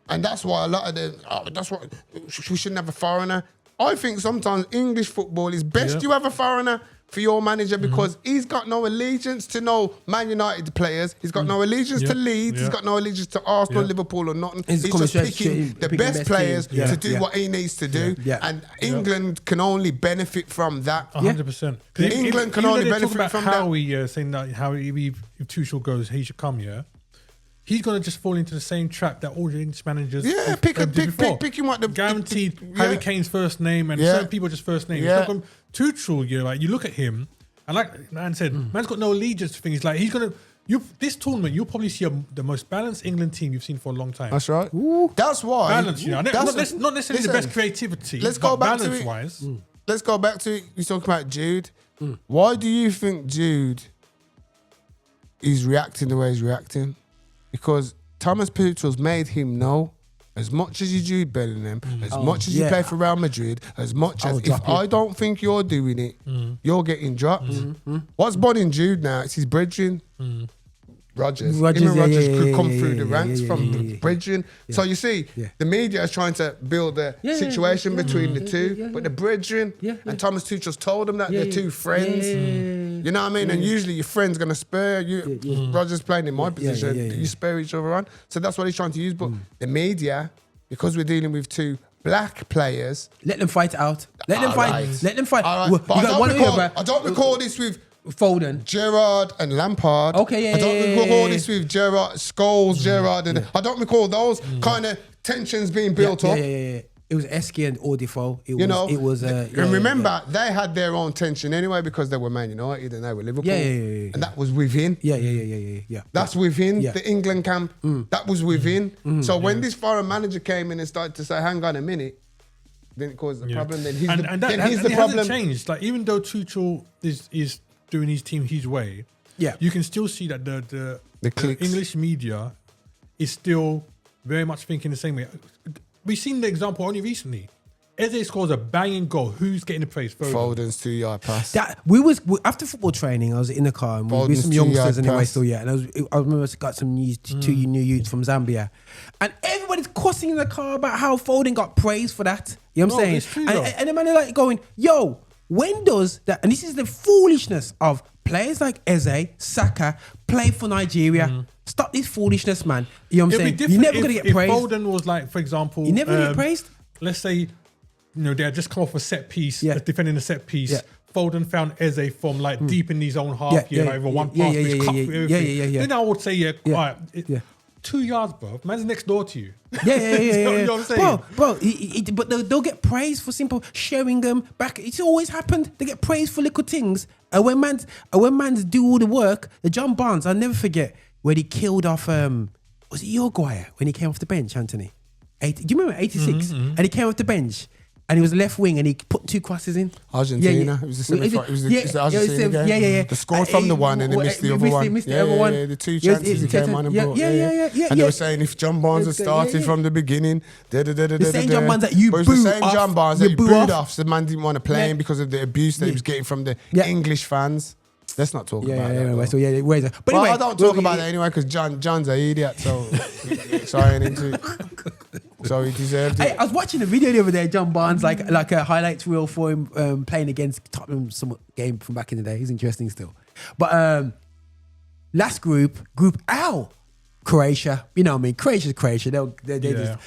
And that's why a lot of them, that's what, we shouldn't have a foreigner. I think sometimes English football is best you have a foreigner for your manager because he's got no allegiance to no Man United players. He's got no allegiance to Leeds. He's got no allegiance to Arsenal, Liverpool or nothing. He's just picking the best players to do what he needs to do. And England can only benefit from that. 100%. England can only benefit from that. Saying that how if Tuchel goes, he should come, he's going to just fall into the same trap that all the English managers pick him what the guaranteed Harry Kane's first name and certain people just first name. Tuchel, like you look at him and like man said, man's got no allegiance to things. Like he's going to this tournament, you'll probably see the most balanced England team you've seen for a long time. That's right. That's why balance. Not necessarily the best creativity. Let's go back balance to it. Wise. Let's go back to it. You talking about Jude. Why do you think Jude is reacting the way he's reacting? Because Thomas Tuchel's made him know, as much as you Jude Bellingham, as much as you play for Real Madrid, as much as if I don't think you're doing it, you're getting dropped. What's bothering Jude now? It's his brethren. Rogers could come through the ranks from the brethren. So you see, the media is trying to build a situation between the two, but the brethren and Thomas Tuchel's told them that they're two friends. You know what I mean? And usually your friend's going to spur you. Rogers playing in my position, you spur each other on. So that's what he's trying to use. But the media, because we're dealing with two black players, let them fight out. Let them fight. Let them fight. All right. But I don't recall this with Foden, Gerrard and Lampard. Okay, I don't recall this with Gerrard, Scholes, Gerrard, and I don't recall those kind of tensions being built up. Yeah. It was Esky and Audifo. And remember, they had their own tension anyway because they were Man United and they were Liverpool. And that was within. Yeah. That's within the England camp. That was within. So when this foreign manager came in and started to say, hang on a minute, then it caused the problem. Then he's the problem. Hasn't changed. Like, even though Tuchel is doing his team his way, you can still see that the English media is still very much thinking the same way. We've seen the example only recently. Eze scores a banging goal. Who's getting the praise? Foden's 2-yard pass. After football training, I was in the car and we were with some youngsters anyway. Still, and I remember I got some two new youths from Zambia, and everybody's cussing in the car about how Foden got praise for that. You know what I'm saying? True, and the man are like going, "Yo, when does that?" And this is the foolishness of players like Eze, Saka, play for Nigeria. Stop this foolishness, man. You know what I'm saying? You're never going to get praised. If Foden was like, for example... You're never going to get praised? Let's say, they had just come off a set piece, defending a set piece. Yeah. Foden found Eze from like deep in his own half, over one pass, which cut through everything. Then I would say, all right, 2 yards, bro. Man's next door to you. Yeah. You know what I'm saying? Bro, but they'll get praised for simple sharing them back. It's always happened. They get praised for little things. And when man's do all the work, the John Barnes, I'll never forget, when he killed off, was it Uruguay when he came off the bench, Anthony? Do you remember 86? And he came off the bench and he was left wing and he put 2 crosses in. Argentina. It was the semi-final. It was the Argentina game. Yeah. They scored from the one and they missed the other one. Missed the other one. The 2 chances he came on and brought. And they were saying if John Barnes had started from the beginning, the same John Barnes that you booed off. It was the same John Barnes that you booed off. So the man didn't want to play him because of the abuse that he was getting from the English fans. Let's not talk about that. But anyway, I don't talk about that anyway because John's an idiot. So so he deserved it. Hey, I was watching a video the other day, John Barnes, like a highlights reel for him playing against Tottenham, some game from back in the day. He's interesting still. But last group L, Croatia. You know what I mean? Croatia's Croatia. They'll the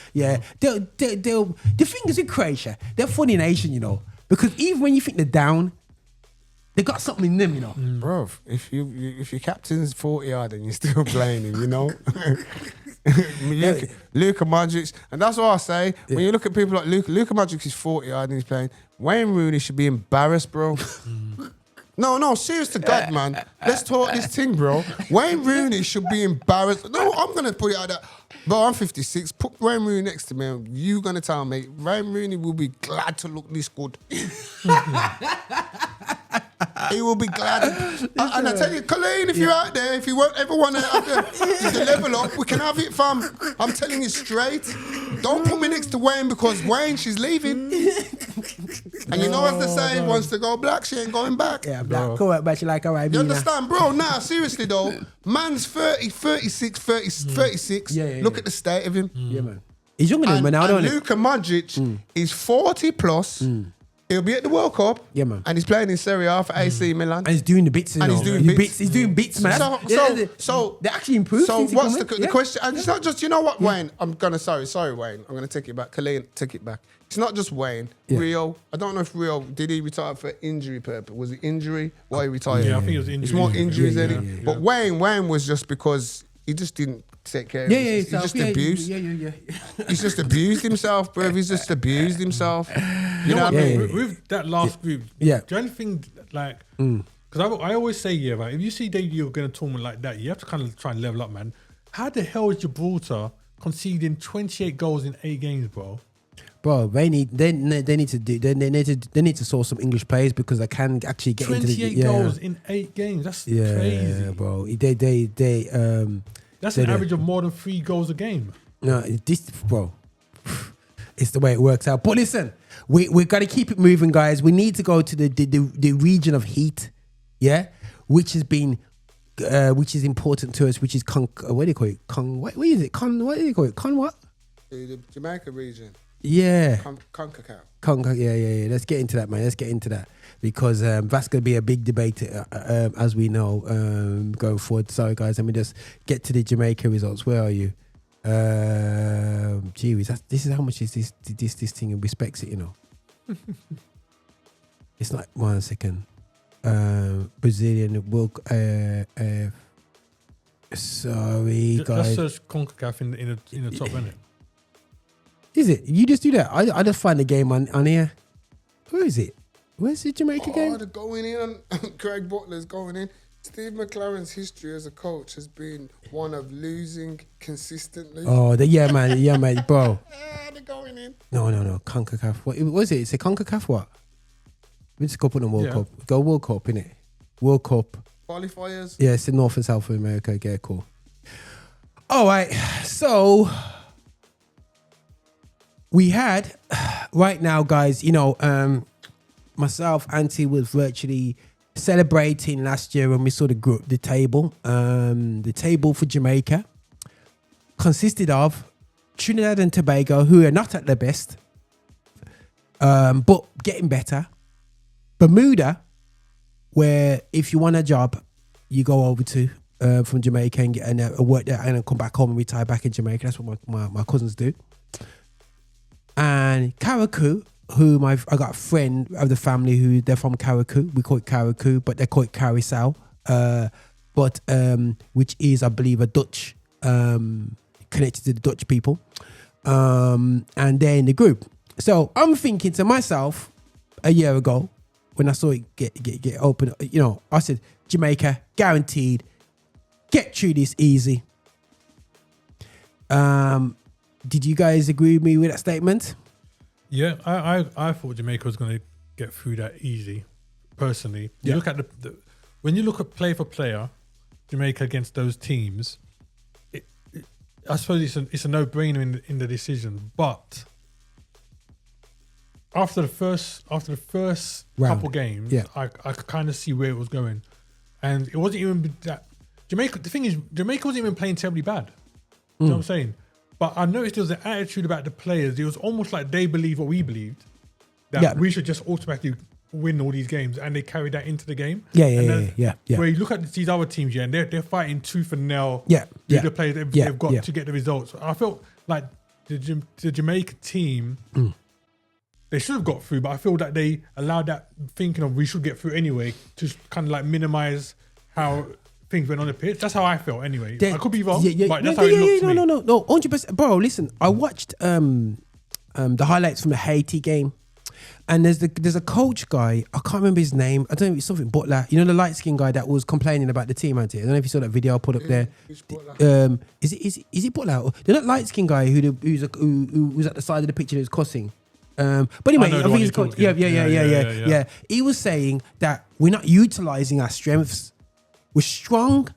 thing is with Croatia, they're a funny nation, because even when you think they're down, they got something in them, Bro, if your captain's 40-yard and you're still playing him, Luka Modric, and that's what I say. When you look at people like Luka Modric is 40-yard and he's playing. Wayne Rooney should be embarrassed, bro. No, serious to God, man. Let's talk this thing, bro. Wayne Rooney should be embarrassed. No, I'm going to put it out there. Bro, I'm 56. Put Wayne Rooney next to me and you're going to tell me Wayne Rooney will be glad to look this good. He will be glad. And I tell you, Colleen, if you're out there, if you ever want to level up, we can have it, fam. I'm telling you straight. Don't put me next to Wayne because Wayne, she's leaving. And you know as they say, wants to go black, she ain't going back. Yeah, black. Go back, but she like, all right. You understand, bro? Nah, seriously though, man's 30, 36, 36. Look at the state of him. Yeah, man. He's younger than Ronaldo. And Luka Modric is 40 plus. He'll be at the World Cup. Yeah, man. And he's playing in Serie A for AC Milan. And he's doing the bits. And he's doing bits. He's doing bits, man. So they actually improved. So what's the question? And it's not just, you know what, Wayne? Sorry, Wayne. I'm going to take it back. Colleen, take it back. It's not just Wayne. Rio. I don't know if Rio, did he retire for injury purpose? Was it injury? Why he retired? Yeah, I think it was injury. It's more injuries than it. But Wayne was just because he just didn't take care of himself. He just abused. He's just abused himself, bro. He's just abused himself. You know what I mean? With that last group, the only thing, like, because I always say, right, if you see that you're going to tournament like that, you have to kind of try and level up, man. How the hell is Gibraltar conceding 28 goals in 8 games, bro? Bro, they need to source some English players because they can actually get 28 goals in 8 games. That's crazy, bro. That's an average of more than 3 goals a game. No, bro, it's the way it works out. But listen, we got to keep it moving, guys. We need to go to the region of heat, which has been which is important to us, which is what do you call it? What do you call it? What? The Jamaica region. Yeah. CONCACAF. Yeah. Let's get into that, man. Let's get into that because that's going to be a big debate, as we know, going forward. Sorry, guys. Let me just get to the Jamaica results. Where are you? This is how much is this thing respects it, you know. It's like 1 second. Brazilian World. Sorry, guys. Just search CONCACAF in the top minute. Is it? You just do that. I just find the game on here. Where is it? Where's the Jamaica game? They're going in. Craig Butler's going in. Steve McClaren's history as a coach has been one of losing consistently. Oh, yeah, man, bro. They're going in. No. CONCACAF. What was it? It's a CONCACAF what? We just go put on World Cup. Go World Cup, innit? World Cup. Qualifiers? Yeah, it's in North and South America. Yeah, cool. All right, so we had right now, guys, you know, myself, Auntie was virtually celebrating last year when we saw the table. The table for Jamaica consisted of Trinidad and Tobago, who are not at their best, but getting better. Bermuda, where if you want a job, you go over to from Jamaica and get work there and then come back home and retire back in Jamaica. That's what my cousins do. And Carriacou, whom I got a friend of the family who they're from Carriacou. We call it Carriacou, but they call it Carousel, which is, I believe, a Dutch, connected to the Dutch people. And they're in the group. So I'm thinking to myself a year ago, when I saw it get open, you know, I said, Jamaica, guaranteed, get through this easy. Did you guys agree with me with that statement? Yeah, I thought Jamaica was going to get through that easy, personally. You look at when you look at player for player, Jamaica against those teams, I suppose it's a no-brainer in the decision, but after the first round, couple games, I could kind of see where it was going, and it wasn't even that Jamaica. The thing is, Jamaica wasn't even playing terribly bad. You know what I'm saying? But I noticed there was an attitude about the players. It was almost like they believed what we believed, that we should just automatically win all these games, and they carried that into the game. Yeah. Where you look at these other teams, and they're fighting tooth and nail. The players they've got to get the results. I felt like the Jamaican team. They should have got through, but I feel that they allowed that thinking of we should get through anyway to kind of like minimize how things went on the pitch. That's how I felt anyway. I could be wrong, but that's how it looked to me. No, 100%. Bro, listen, I watched the highlights from the Haiti game, and there's a coach guy, I can't remember his name, I don't know if it's something Butler, you know, the light-skinned guy that was complaining about the team, Auntie? I don't know if you saw that video I put up there. Is it Butler? The light-skinned guy who was at the side of the picture that was cussing. But anyway, I think he's coach. Yeah. He was saying that we're not utilizing our strengths. We're strong,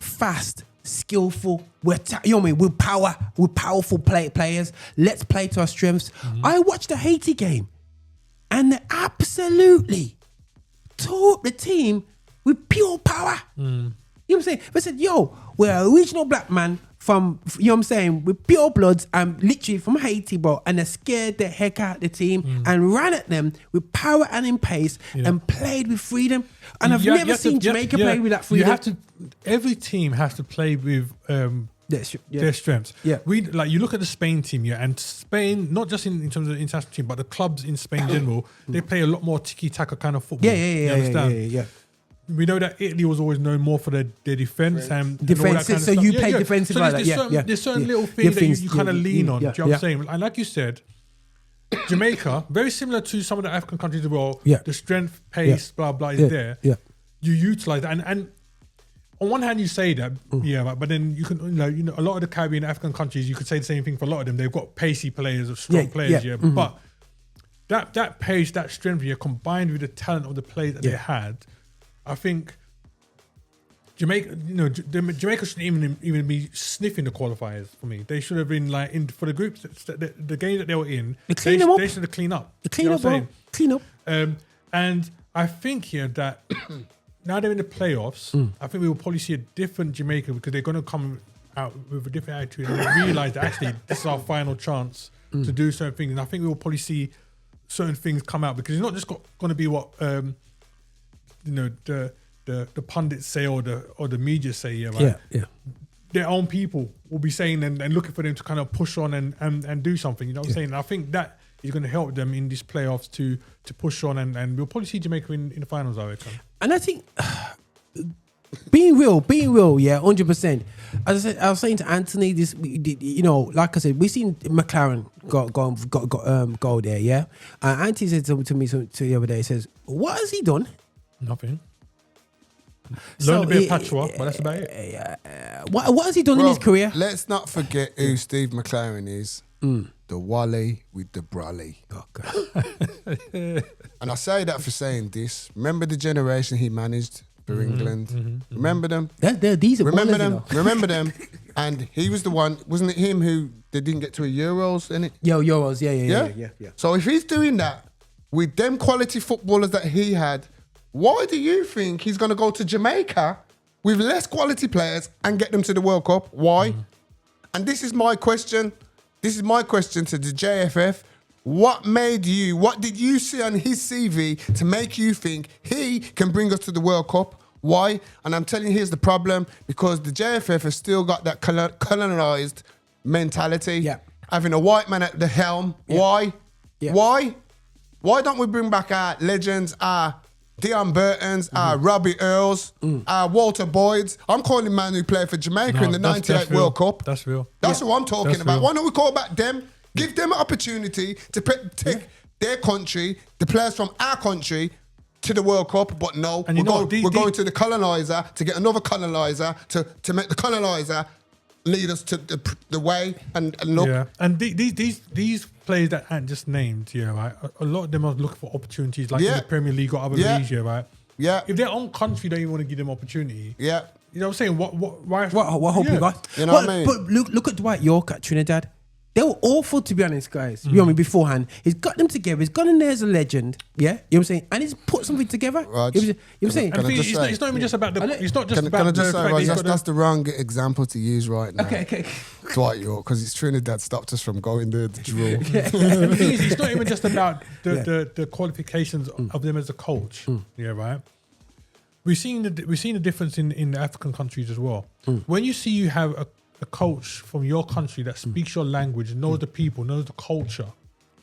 fast, skillful. We're powerful players. Let's play to our strengths. I watched the Haiti game, and they absolutely tore up the team with pure power. You know what I'm saying? They said, "Yo, we're an original black man from, you know what I'm saying, with pure bloods and literally from Haiti, bro." And they scared the heck out of the team and ran at them with power and in pace and played with freedom. And I've never seen Jamaica play with that freedom. Every team has to play with their strengths. Yeah. You look at the Spain team, and Spain, not just in terms of the international team, but the clubs in Spain in general, they play a lot more tiki-taka kind of football. Yeah. We know that Italy was always known more for their defense and all that kind of so stuff. you play defensive like that. There's certain little things that you kind of lean on. Do you know what I'm saying? And like you said, Jamaica, very similar to some of the African countries as well. The strength, pace, blah blah is there. You utilize that, and on one hand you say that, but then you can, you know, a lot of the Caribbean, African countries, you could say the same thing for a lot of them. They've got pacey players or strong players, but that pace, that strength, combined with the talent of the players that they had. I think Jamaica, Jamaica shouldn't even be sniffing the qualifiers for me. They should have been for the groups, the game that they were in. They should have cleaned up. Clean up. And I think here that now they're in the playoffs. I think we will probably see a different Jamaica because they're going to come out with a different attitude and realise that actually this is our final chance to do certain things. And I think we will probably see certain things come out because it's not just going to be what the pundits say or the media say. Right? Yeah. Their own people will be saying and looking for them to kind of push on and do something. You know what I'm saying? And I think that is going to help them in these playoffs to push on and we'll probably see Jamaica in the finals, I reckon. And I think being real, yeah, 100%. As I said, I was saying to Anthony, this, like I said, we seen McClaren go there, yeah. Anthony said something to me the other day. He says, "What has he done?" Nothing. Learned a bit of patois, but that's about it. What has he done in his career? Let's not forget who Steve McClaren is. The Wally with the Brolly. Oh, God. And I say that for saying this. Remember the generation he managed for England? Remember them? These are Remember them? Remember them? And he was the one, wasn't it him who they didn't get to a Euros, innit? Euros, yeah. So if he's doing that with them quality footballers that he had, why do you think he's going to go to Jamaica with less quality players and get them to the World Cup? Why? And this is my question. This is my question to the JFF. What did you see on his CV to make you think he can bring us to the World Cup? Why? And I'm telling you, here's the problem. Because the JFF has still got that colonized mentality. Yeah. Having a white man at the helm. Yeah. Why? Yeah. Why? Why don't we bring back our legends, our Deon Burtons, Robbie Earles, Walter Boyds? I'm calling man who played for Jamaica in the 98 World Cup. That's real. That's what I'm talking about. Real. Why don't we call back them? Give them an opportunity to take their country, the players from our country, to the World Cup. But no, we're going to the colonizer to get another colonizer to make the colonizer lead us to the way and look. Yeah, and these players that Ant just named, right? A lot of them are looking for opportunities, like in the Premier League or other leagues, right? Yeah. If their own country don't even want to give them opportunity, yeah. You know what I'm saying? Why hope you got? You know what I mean? But look at Dwight York at Trinidad. They were awful, to be honest, guys. You know what I mean? Beforehand, he's got them together. He's gone in there as a legend. Yeah, you know what I'm saying? And he's put something together. Raj, you know what I'm saying? And it's not even just about the. It's not just about. Can I just say, Raj, that's the wrong example to use right now. Okay. Dwight York, because it's Trinidad stopped us from going there to draw. And the thing is, it's not even just about the qualifications of them as a coach. Yeah, right. We've seen the difference in the African countries as well. When you have a coach from your country that speaks your language, knows the people, knows the culture,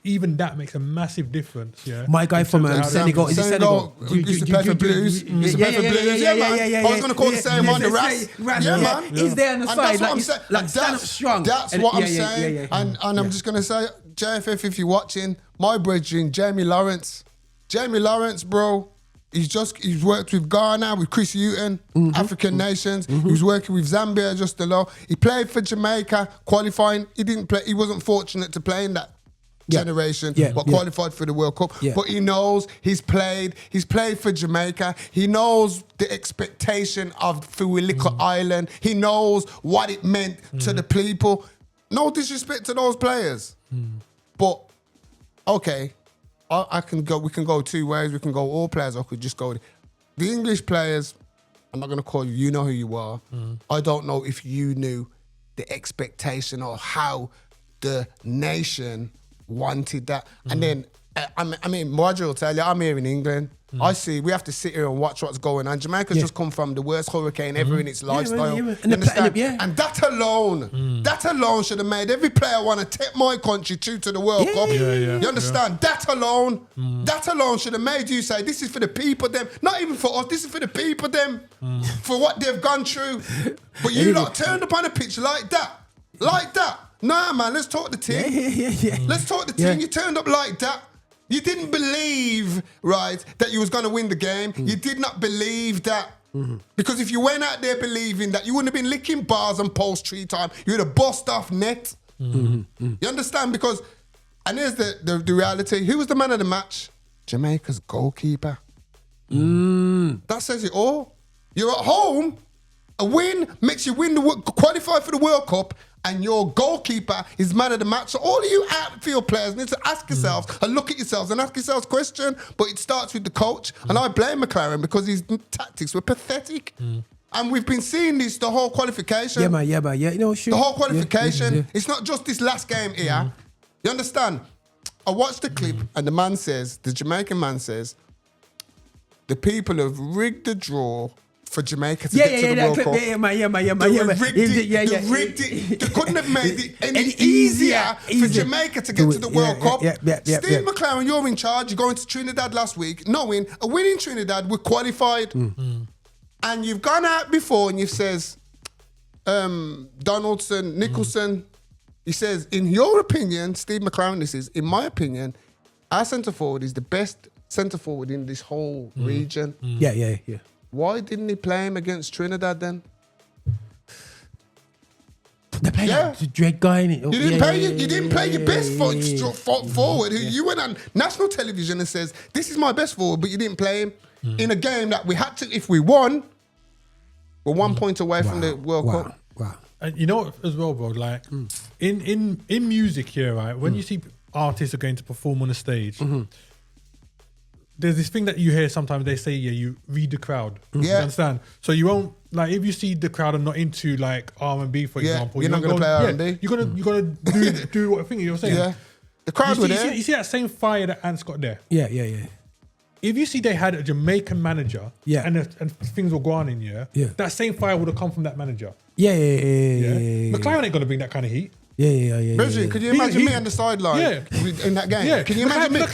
even that makes a massive difference. Yeah, my guy from Senegal. Is it Senegal? Used to play for Blues. Yeah. I was going to call the same one, the Ras. Yeah, man. He's there on the side. That's what I'm saying. Like, stand up strong. That's what I'm saying. And I'm just going to say, JFF, if you're watching, my brethren, Jamie Lawrence, bro. He's worked with Ghana, with Chris Hughton, African nations. He was working with Zambia just below. He played for Jamaica, qualifying. He didn't play. He wasn't fortunate to play in that generation, but qualified for the World Cup. Yeah. But he knows he's played for Jamaica. He knows the expectation of Fuilico Island. He knows what it meant to the people. No disrespect to those players. But, okay, we can go two ways. We can go all players, or could just go the English players. I'm not going to call you. You know who you are. I don't know if you knew the expectation or how the nation wanted that. And then, I mean, Marjorie will tell you, I'm here in England. I see, we have to sit here and watch what's going on. Jamaica's just come from the worst hurricane ever in its lifestyle. And that alone should have made every player want to take my country to the World Cup. You understand? That alone should have made you say, this is for the people, them. Not even for us, this is for the people, them. For what they've gone through. But you lot turned up on a pitch like that. Nah, man, let's talk the team. Let's talk the team. You turned up like that. You didn't believe, right, that you was going to win the game. You did not believe that. Because if you went out there believing that, you wouldn't have been licking bars and post 3 times. You would have bust off net. You understand? Because, and here's the reality. Who was the man of the match? Jamaica's goalkeeper. That says it all. You're at home. A win makes you qualify for the World Cup, and your goalkeeper is man of the match. So all of you outfield players need to ask yourselves and look at yourselves and ask yourselves question. But it starts with the coach. And I blame McClaren because his tactics were pathetic. And we've been seeing this the whole qualification. Yeah, man. You know, sure. The whole qualification. It's not just this last game here. You understand? I watched the clip and the man says, the Jamaican man says, the people have rigged the draw for Jamaica to get to the World Cup. They rigged it. They couldn't have made it any easier for Jamaica to get to the World Cup. Steve McClaren, you're in charge. You're going to Trinidad last week, knowing a win in Trinidad, we're qualified. And you've gone out before and you've says, Donaldson, Nicholson, he says, in your opinion, Steve McClaren, this is, in my opinion, our centre forward is the best centre forward in this whole region. Yeah. Why didn't he play him against Trinidad then? They played the dread guy in it. You didn't play your best forward. You went on national television and says, this is my best forward, but you didn't play him in a game that we had to, if we won, we're 1 point away from the World Cup. Wow. And you know what as well, bro, like in music here, right, when you see artists are going to perform on a stage, there's this thing that you hear sometimes, they say, you read the crowd. You understand? So you won't, like, if you see the crowd are not into like R&B, for example, you're not going to play R&B. You're gonna do what I think you're saying. Yeah. The crowd were there. You see that same fire that Ant's got there. Yeah. If you see they had a Jamaican manager, and things were going on, that same fire would have come from that manager. Yeah. McClaren ain't gonna bring that kind of heat. Yeah. Bridget, could you imagine me on the sideline in that game? Yeah. Can you imagine me? He's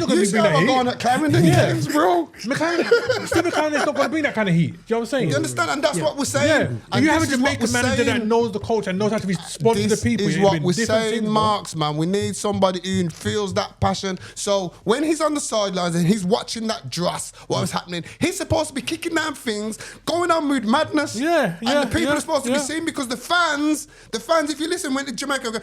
not going to bring that heat. Going at Clarendon games, bro. Steve McClaren is not going to bring that kind of heat. Do you know what I'm saying? You understand? And that's what we're saying. Yeah. If you have a Jamaican manager that knows the culture and knows how to respond to the people. This is what we're saying, Marx, man. We need somebody who feels that passion. So when he's on the sidelines and he's watching that dross, what was happening, he's supposed to be kicking down things, going on mood madness. And the people are supposed to be seen because the fans, if you listen, when Jamaica go,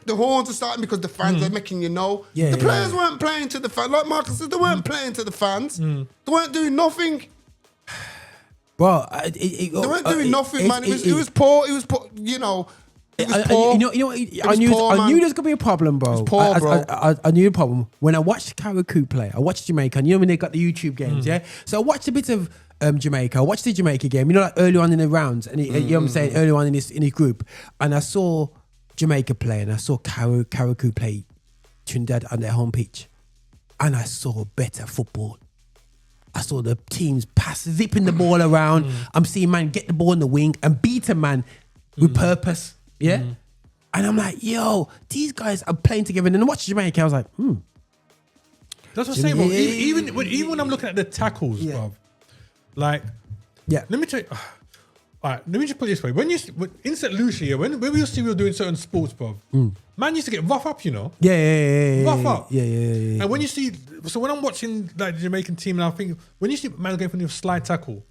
the horns are starting because the fans are making you know. The players weren't playing to the fans. Like Marcus said, they weren't playing to the fans. They weren't doing nothing. Well, they weren't doing nothing, man. It was poor. It was poor. You know. It was poor. I knew there's gonna be a problem, bro. It was poor, bro. I knew the problem when I watched Karakou play. I watched Jamaica. You know when they got the YouTube games, So I watched a bit of Jamaica. I watched the Jamaica game. You know, like early on in the rounds, and you know what I'm saying, early on in this group, and I saw Jamaica play, and I saw Karakou play Trinidad on their home pitch, and I saw better football. I saw the teams zipping the ball around. I'm seeing man get the ball in the wing and beat a man with purpose. And I'm like, yo, these guys are playing together. And then I watched Jamaica. I was like, That's what I'm saying, bro. Even when I'm looking at the tackles, bro, like, let me tell you. All right, let me just put it this way. When in St. Lucia, when we used to we were doing certain sports, bro, man used to get rough up, you know? Rough up. Yeah. And when you see, so when I'm watching like the Jamaican team, and I think, when you see man going for the slide tackle,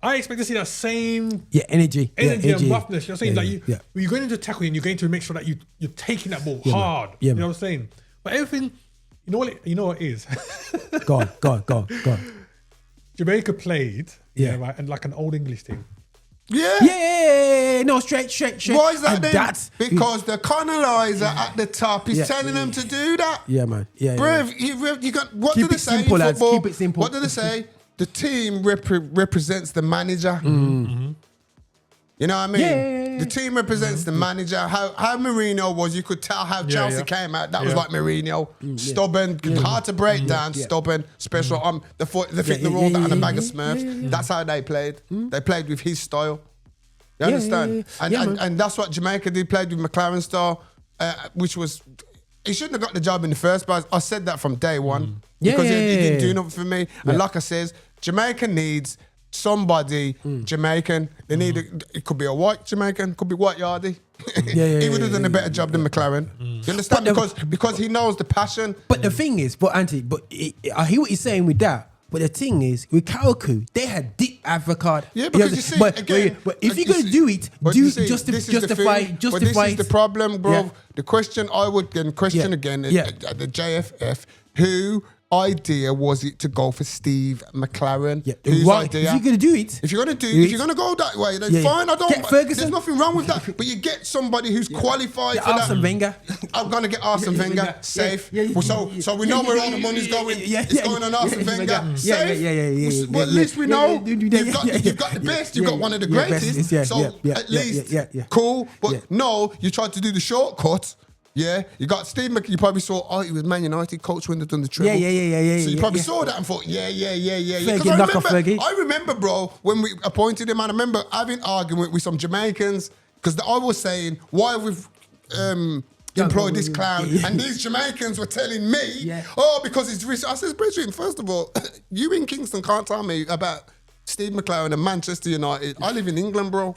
I expect to see that same energy and roughness. You know what I'm saying? When you're going into tackle and you're going to make sure that you're taking that ball hard. You know what I'm saying? But everything, you know what it is? Go on. Jamaica played, right, and like an old English team. No, straight. Why is that then? Because the colonizer at the top is telling them to do that. Yeah, man. Bruv, you got, what do they say in football? Keep it simple. What do they say? The team represents the manager. You know what I mean? The team represents the manager. How Moorinho was, you could tell how Chelsea came out. That was like Moorinho. Stubborn, hard to break down, stubborn, special. They think they're all that on a bag of Smurfs. That's how they played. They played with his style. You understand? And that's what Jamaica did, played with McClaren's style, which was, he shouldn't have got the job in the first place. I said that from day one. Because he didn't do nothing for me. And like I says, Jamaica needs somebody Jamaican. They need it could be a white Jamaican, could be white Yardie. He would have done a better job than McClaren. You understand? Because he knows the passion. But the thing is, I hear what you're saying with that. But the thing is, with Karakou, they had deep avocard. Yeah, because you see, but if you're going to do it, justify. But this is the problem, bro. The question I would then question again at the JFF, who idea was it to go for Steve McClaren? Yeah. Whose Right. idea? If you're gonna do it, If you're gonna go that way, then fine. I don't. Get Ferguson. There's nothing wrong with that. But you get somebody who's qualified Get for Arsene that. Wenger. I'm gonna get Arsene Wenger safe. So we know where all the money's going. It's going on Arsene Wenger safe. Well, at least we know you've got the best. You've got one of the greatest. So at least cool. But no, you tried to do the shortcut. Yeah, you got Steve McClaren. You probably saw, he was Man United coach when they done the treble. So you probably saw that and thought, Because I remember, bro, when we appointed him, and I remember having argument with some Jamaicans because I was saying, why have we employed this clown? And these Jamaicans were telling me, because it's rich. I said, Bridget, first of all, you in Kingston can't tell me about Steve McClaren and Manchester United. I live in England, bro.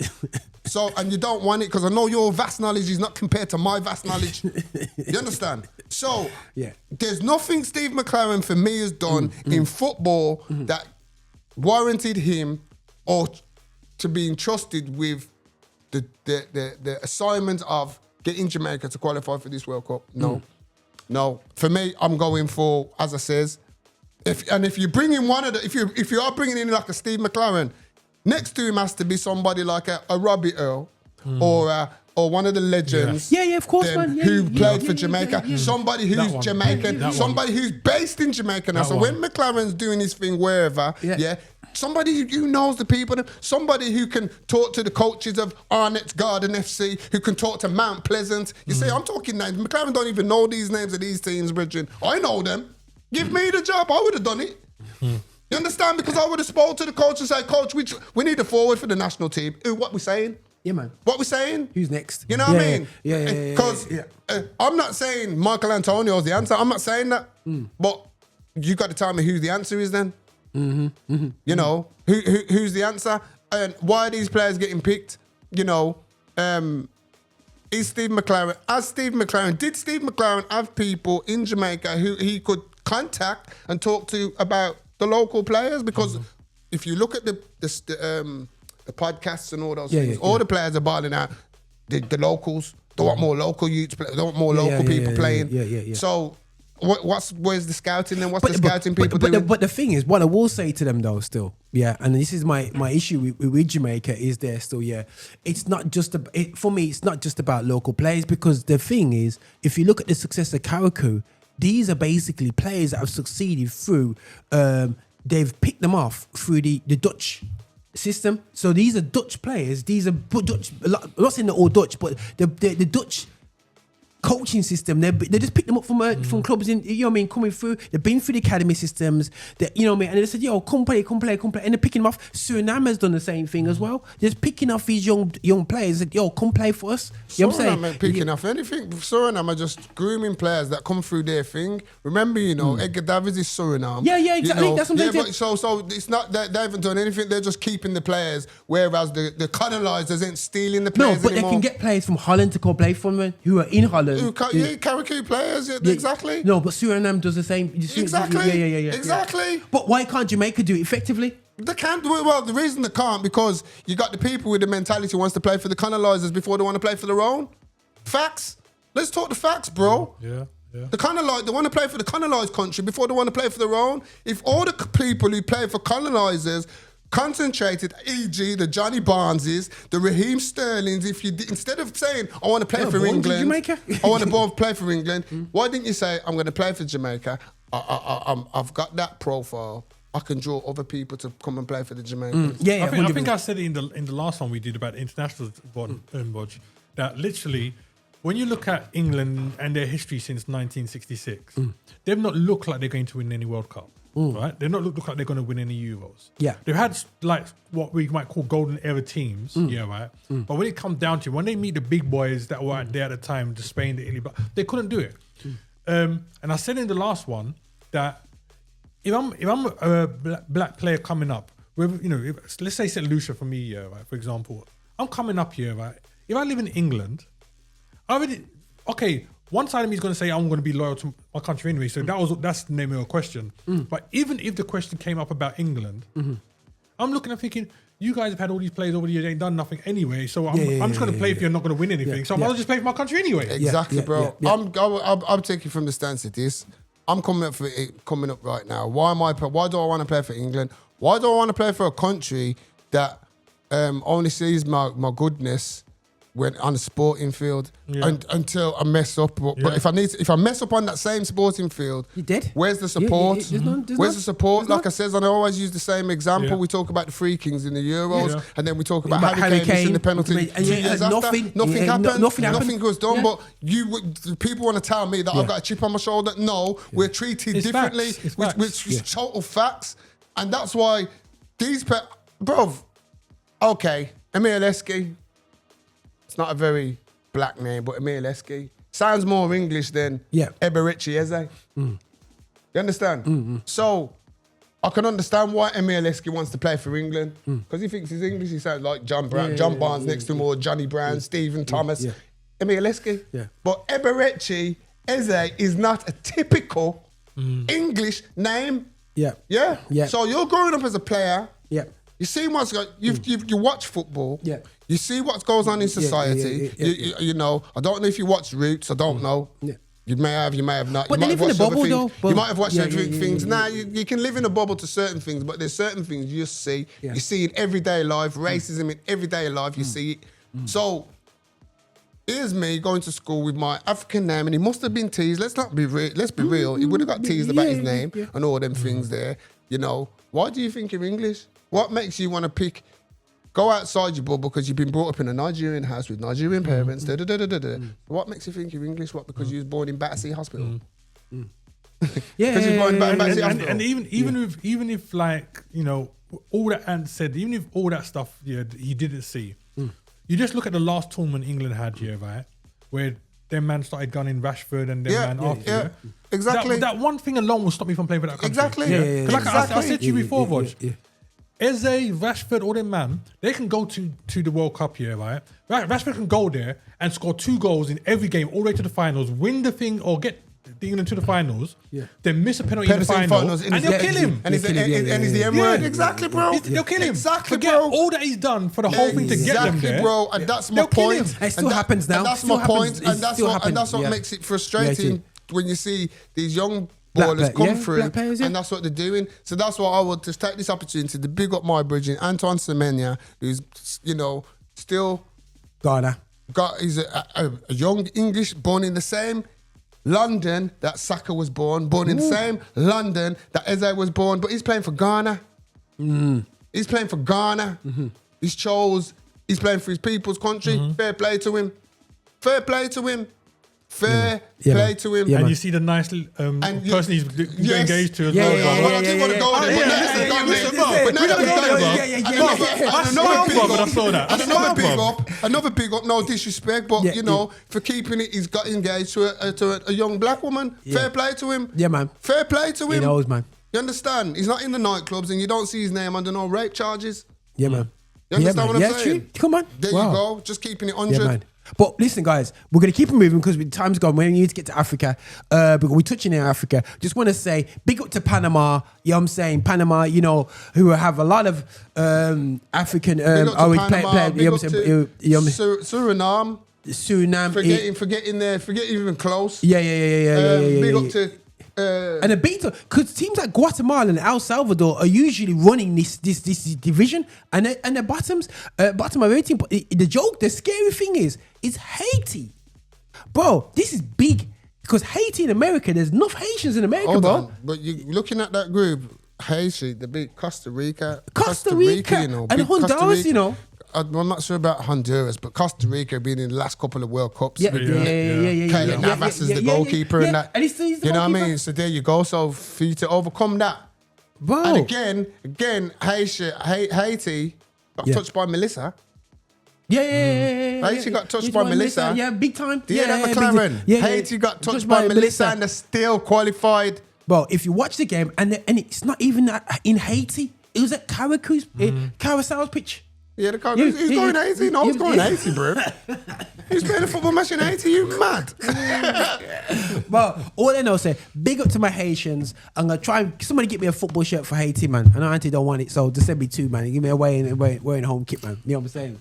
So, and you don't want it because I know your vast knowledge is not compared to my vast knowledge. You understand? So, there's nothing Steve McClaren for me has done in football that warranted him or to be entrusted with the assignment of getting Jamaica to qualify for this World Cup. No. For me, I'm going for, as I says, if you bring in one of the, if you are bringing in like a Steve McClaren, next to him has to be somebody like a Robbie Earle or one of the legends. Of course, man. Who played for Jamaica. Somebody who's Jamaican. Somebody who's based in Jamaica now. So when McClaren's doing his thing wherever, somebody who knows the people, somebody who can talk to the coaches of Arnett's Garden FC, who can talk to Mount Pleasant. You see, I'm talking names. McClaren don't even know these names of these teams, Bridget. I know them. Give me the job. I would have done it. You understand? Because I would have spoke to the coach and said, Coach, we need a forward for the national team. What we saying? Yeah, man. What we saying? Who's next? You know what I mean? Because I'm not saying Michael Antonio's the answer. I'm not saying that. But you got to tell me who the answer is then. You know, who's the answer? And why are these players getting picked? You know, is Steve McClaren, did Steve McClaren have people in Jamaica who he could contact and talk to about the local players? Because if you look at the podcasts and all those things, all the players are balling out. The locals, they want more local youths, they want more local people playing. So where's the scouting then? What's the scouting people doing? But the thing is, what I will say to them though still, and this is my issue with Jamaica is there still, it's not just, for me, it's not just about local players, because the thing is, if you look at the success of Karakou, these are basically players that have succeeded through, they've picked them off through the Dutch system. So these are Dutch players. These are Dutch. I'm not saying they're all Dutch, but the Dutch coaching system. They just pick them up from clubs in, you know what I mean, coming through. They've been through the academy systems. You know what I mean, and they said, "Yo, come play," and they're picking them off. Suriname has done the same thing as well. Just picking off these young players. Like, "Yo, come play for us." You know what I'm saying? Ain't picking off anything. Suriname are just grooming players that come through their thing. Remember, you know, Edgar Davids is Suriname. Yeah, exactly. You know, that's what I'm saying. So it's not that they haven't done anything. They're just keeping the players, whereas the colonizers ain't stealing the players anymore. They can get players from Holland to come play for them who are in Holland. Karakou players, exactly. No, but Suriname does the same. Exactly. Exactly. But why can't Jamaica do it effectively? They can't do it. Well, the reason they can't, because you got the people with the mentality who wants to play for the colonizers before they want to play for their own. Facts. Let's talk the facts, bro. Yeah. They want to play for the colonized country before they want to play for their own. If all the people who play for colonizers concentrated, e.g. the Johnny Barneses, the Raheem Sterlings, instead of saying, I want to play for England, I want to play for England, why didn't you say, I'm going to play for Jamaica, I've got that profile, I can draw other people to come and play for the Jamaicans. I think I said it in the last one we did about international Bodge, that literally, when you look at England and their history since 1966, they've not looked like they're going to win any World Cup. Right? They've not looked like they're going to win any Euros. Yeah. They've had like what we might call golden era teams. Right? But when it comes down to when they meet the big boys that were there at the time, the Spain, the Italy, but they couldn't do it. And I said in the last one that if I'm a black player coming up, with, you know, let's say St. Lucia for me, right, for example, I'm coming up here, right? If I live in England, one side of me is going to say I'm going to be loyal to my country anyway. So that's the name of your question. But even if the question came up about England, I'm looking and thinking, you guys have had all these players over the years, ain't done nothing anyway. So I'm just going to play if you're not going to win anything. So I might as well just play for my country anyway. Exactly, bro. I'm taking from the stance it is. I'm coming up right now. Why do I want to play for England? Why do I want to play for a country that only sees my goodness when on the sporting field until I mess up? But if I mess up on that same sporting field, you did. Where's the support? Where's the support? Like I says, and I always use the same example. Yeah. We talk about the free kings in the Euros, and then we talk about Harry Kane missing the penalty. Nothing happened. Nothing was done. But people want to tell me that I've got a chip on my shoulder. No, we're treated differently with total facts, and that's why these bro. Okay, Emir Leski. It's not a very black name, but Emir Leski sounds more English than Eberechi Eze. You understand? Mm-hmm. So I can understand why Emir Leski wants to play for England because he thinks he's English. He sounds like John Barnes next to him, or Johnny Brown, Stephen Thomas. Emir Leski. Yeah. But Eberechi Eze is not a typical English name. Yeah. So you're growing up as a player. Yeah. You see what's going. You watch football. Yeah. You see what goes on in society. You know. I don't know if you watch Roots. I don't know. Yeah. You may have not. But they live in a bubble, though. You might have watched things. Now you can live in a bubble to certain things, but there's certain things you just see. Yeah. You see in everyday life, racism in everyday life. You see it. So here's me going to school with my African name, and he must have been teased. Let's be real. He would have got teased about his name and all them things there. You know. Why do you think you're English? What makes you want to go outside your bubble because you've been brought up in a Nigerian house with Nigerian parents? What makes you think you're English? What, because you was born in Battersea Hospital? Because you're born in Battersea Hospital. And even if like, you know, all that Ant said, even if all that stuff he didn't see, you just look at the last tournament England had here, right? Where them man started gunning Rashford and them man after. Exactly. That one thing alone will stop me from playing for that country. Exactly. Like I said to you before, Voj. Eze, Rashford, all them man, they can go to the World Cup here, right? Rashford can go there and score 2 goals in every game, all the way to the finals, win the thing or get England to the finals, then miss a penalty in the finals, and they'll kill him. And he's the M word. Exactly, bro. They'll kill him. Exactly, Forget all that he's done for the whole thing to get them there. Bro. And that's my point. It still happens now. And that's my point. And that's what makes it frustrating when you see these young ballers come through, players, and that's what they're doing. So that's why I would just take this opportunity to big up my bridging, Antoine Semenya, who's, you know, still Ghana. He's a young English, born in the same London that Saka was born in the same London that Eze was born, but he's playing for Ghana. He's playing for Ghana. He's playing for his people's country. Fair play to him. Fair play to him. Play to him. And you see the nice person he's engaged to as well. I didn't want to go there. Another big up, no disrespect, but you know, for keeping it, he's got engaged to a young black woman. Fair play to him. Yeah, man. Fair play to him. He knows, man. You understand? He's not in the nightclubs and you don't see his name under no rape charges. Yeah, man. You understand what I'm saying? True. Come on. There you go. Just keeping it 100. Yeah, man. But listen, guys, we're going to keep it moving because time's gone. We need to get to Africa. But we're touching in Africa. Just want to say, big up to Panama. You know what I'm saying? Panama, you know, who have a lot of African... Suriname. Forgetting even close. Yeah. Big up to... and a beta, because teams like Guatemala and El Salvador are usually running this division, and the bottom of 18. The scary thing is Haiti, bro. This is big because Haiti in America, there's enough Haitians in America, bro. But you looking at that group, Haiti, the big Costa Rica, you know, and Honduras, you know. I'm not sure about Honduras, but Costa Rica being in the last couple of World Cups. Keylor Navas is the goalkeeper and that. And he's the you know what I mean? So there you go. So for you to overcome that. Bro. And again, Haiti got touched by Melissa. Haiti got touched by Melissa. Yeah, big time. Deon McClaren. Haiti got touched by Melissa and they're still qualified. Bro, if you watch the game, and it's not even in Haiti, it was at Carousel's pitch. Yeah, he's going 80. No, he's going 80, bro. He's playing a football match in 80. You mad? But all I know, say, big up to my Haitians. I'm gonna try. Somebody get me a football shirt for Haiti, man. I know Auntie don't want it, so just send me 2, man. Give me a wearing home kit, man. You know what I'm saying?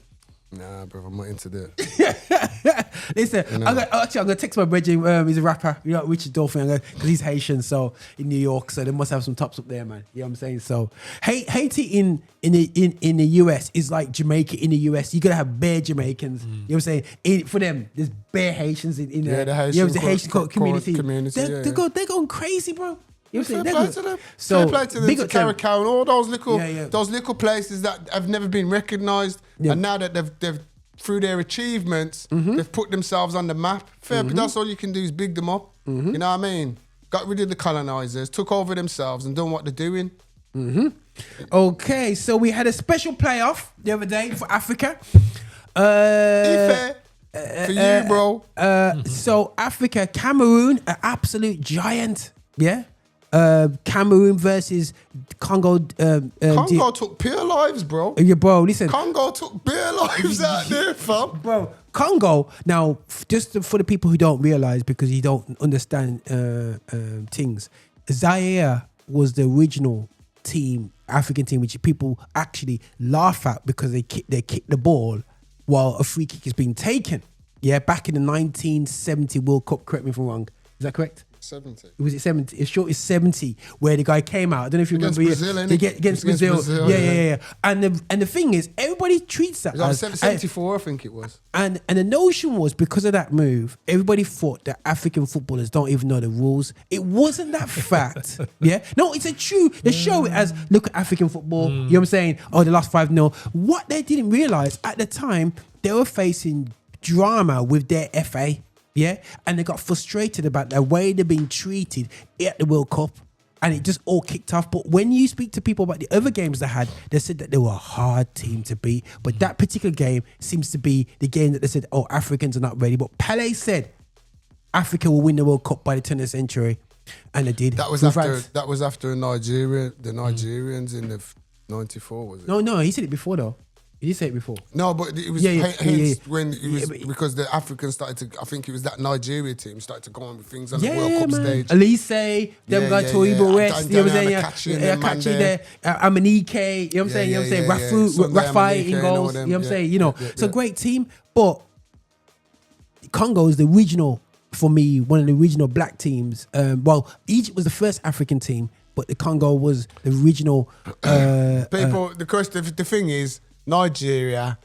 Nah, bro, I'm not into that. Listen, you know. I'm gonna text my brother. He's a rapper, you know, Richard Dolphin, because he's Haitian, so in New York, so they must have some tops up there, man. You know what I'm saying? So, Haiti in the US is like Jamaica in the US. You gotta have bare Jamaicans. You know what I'm saying? For them, there's bare Haitians in there. The Haitian, the Haitian community. They're going crazy, bro. Fair play to them. So, fair play to them, to Caracau and all those little places that have never been recognised, and now that they've through their achievements, they've put themselves on the map. Fair, but that's all you can do is big them up. You know what I mean? Got rid of the colonisers, took over themselves, and done what they're doing. Okay, so we had a special playoff the other day for Africa. For you, bro. So Africa, Cameroon, an absolute giant. Yeah. Cameroon versus Congo. Congo took pure lives, bro. Yeah, bro, listen. Congo took pure lives out there, fam. Bro, Congo, now, just for the people who don't realise, because you don't understand things, Zaire was the original team, African team, which people actually laugh at because they kick the ball while a free kick is being taken. Yeah, back in the 1970 World Cup, correct me if I'm wrong. Is that correct? 70. Was it 70? It's short. It's 70 where the guy came out. I don't know if you against remember. Brazil, against Brazil. Yeah. And the thing is, everybody treats that as 74. I think it was. And the notion was, because of that move, everybody thought that African footballers don't even know the rules. It wasn't that fact. Yeah. No, it's a true. They show it as, look at African football. You know what I'm saying? Oh, they lost 5-0. What they didn't realize at the time, they were facing drama with their FA. Yeah, and they got frustrated about the way they're being treated at the World Cup, and it just all kicked off. But when you speak to people about the other games they had, they said that they were a hard team to beat. But that particular game seems to be the game that they said, oh, Africans are not ready. But Pelé said Africa will win the World Cup by the turn of the century, and they did. That was after Nigeria, the Nigerians in the 94, was it? No, he said it before though. Did you say it before? No, but it was when it was because the Africans started to. I think it was that Nigeria team started to go on with things on the World Cup stage. Elise, them guys, Toribo West, you know what I'm saying? Catching there, Amanike, you know what I'm saying? You know what I'm saying? Rafai in goals, you know what I'm saying? You know, it's a great team, but Congo is the regional, for me, one of the regional black teams. Well, Egypt was the first African team, but the Congo was the regional. People, the thing is, Nigeria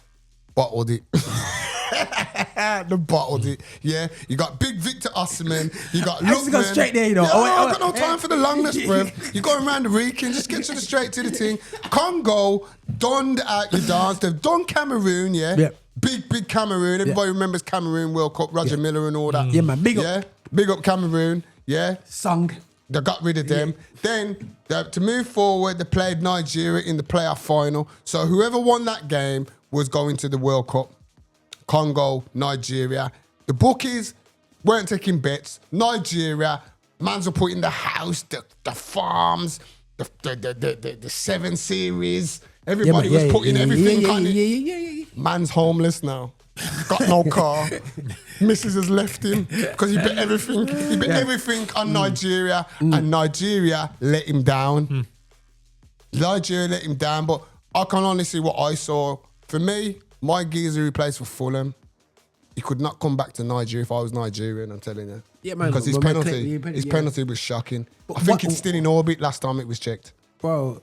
bottled it. They bottled it. Yeah, you got Big Victor Osimhen. You got Lookman. Go straight there, you know. Yeah, I got no time for the longness, bruv. You're going around the weekend. Just get straight to the thing. Congo donned out your dance. They've done Cameroon. Yeah. Big Cameroon. Everybody remembers Cameroon World Cup. Roger Miller and all that. Yeah, man. Big up Cameroon. Yeah. Sung. They got rid of them. Then, to move forward, they played Nigeria in the playoff final. So whoever won that game was going to the World Cup. Congo, Nigeria. The bookies weren't taking bets. Nigeria, mans were putting the house, the farms, the 7 Series. Everybody was putting everything on it. Man's homeless now. Got no car. Mrs. has left him because he bet everything. He bet everything on Nigeria, and Nigeria let him down. Nigeria let him down, but I can only see what I saw. For me, my geezer who plays for Fulham, he could not come back to Nigeria if I was Nigerian, I'm telling you. Yeah, man. Because his penalty was shocking. I think it's still in orbit last time it was checked. Bro,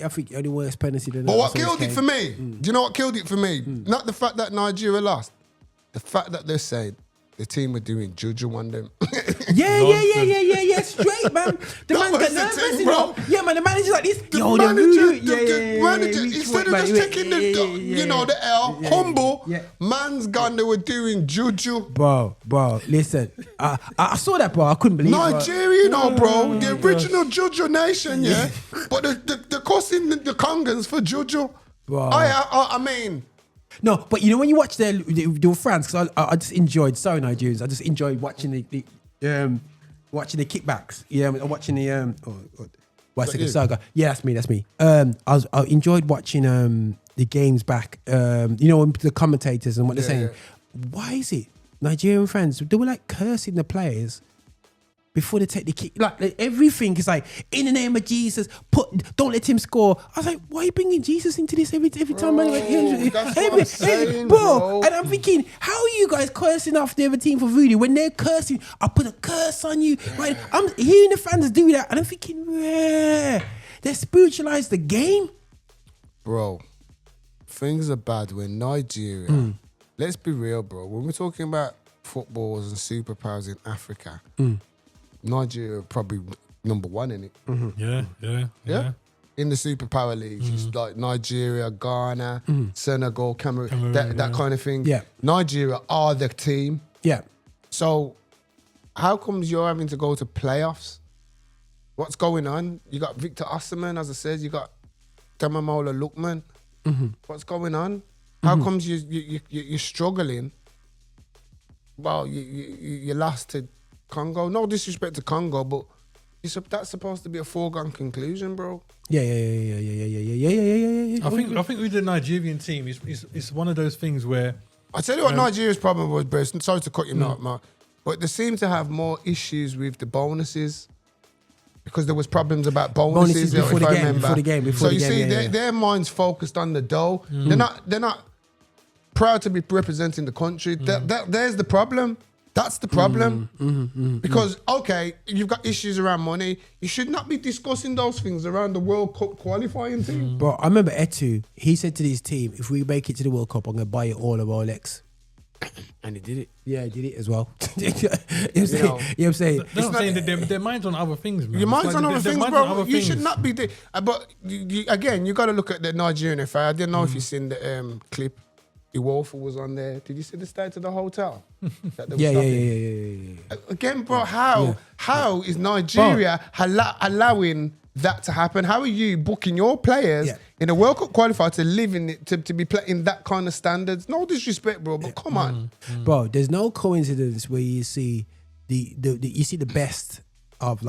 I think only worse penalty than that. But what killed it for me? Do you know what killed it for me? Not the fact that Nigeria lost. The fact that they're saying the team were doing juju on them. Yeah. Straight, man. The man got nervous, you know. Yeah, man. The manager's like this. The manager, instead of just taking the L, humble, man's gone. They were doing juju. Bro, listen. I saw that, bro. I couldn't believe it. Nigeria, bro. The original juju nation, yeah. But they're costing the Congans for juju. Bro. I mean. No, but you know when you watch their France, because I just enjoyed, sorry Nigerians, I just enjoyed watching the kickbacks. Yeah, watching the saga. Yeah, that's me. I enjoyed watching the games back. The commentators and what they're saying. Why is it Nigerian fans, they were like cursing the players before they take the kick. Like everything is like, in the name of Jesus, don't let him score. I was like, why are you bringing Jesus into this every time? That's what I'm saying, bro. And I'm thinking, how are you guys cursing off the other team for voodoo when they're cursing? I put a curse on you. Right? I'm hearing the fans do that, and I'm thinking, they spiritualize the game. Bro, things are bad when Nigeria, let's be real, bro. When we're talking about footballs and superpowers in Africa, Nigeria probably number one in it. Yeah. In the superpower leagues, it's like Nigeria, Ghana, Senegal, Cameroon, that kind of thing. Yeah. Nigeria are the team. Yeah. So how comes you're having to go to playoffs? What's going on? You got Victor Osimhen, as I said. You got Damamola Lookman. What's going on? How comes you're struggling? Well, you lost to Congo. No disrespect to Congo, but that's supposed to be a foregone conclusion, bro. Yeah. I think with the Nigerian team, it's one of those things where I tell you what Nigeria's problem was, bro. Sorry to cut you off, Mark, but they seem to have more issues with the bonuses. Because there was problems about bonuses before the game. So you see, their minds focused on the dough. They're not proud to be representing the country. There's the problem. That's the problem. Because, okay, you've got issues around money. You should not be discussing those things around the World Cup qualifying team. Bro, I remember Etu, he said to his team, if we make it to the World Cup, I'm going to buy you all of Rolex. And he did it. Yeah, he did it as well. You know what I'm saying? They're not saying that their mind's on other things, man. Your mind's on other things, bro. You should not be there. But again, you got to look at the Nigerian FA. I didn't know if you've seen the clip. Iwofa was on there. Did you see the state of the hotel? Yeah. Again, bro, how is Nigeria allowing that to happen? How are you booking your players in a World Cup qualifier to live in it, to be playing that kind of standards? No disrespect, bro, but come on, bro. There's no coincidence where you see the best of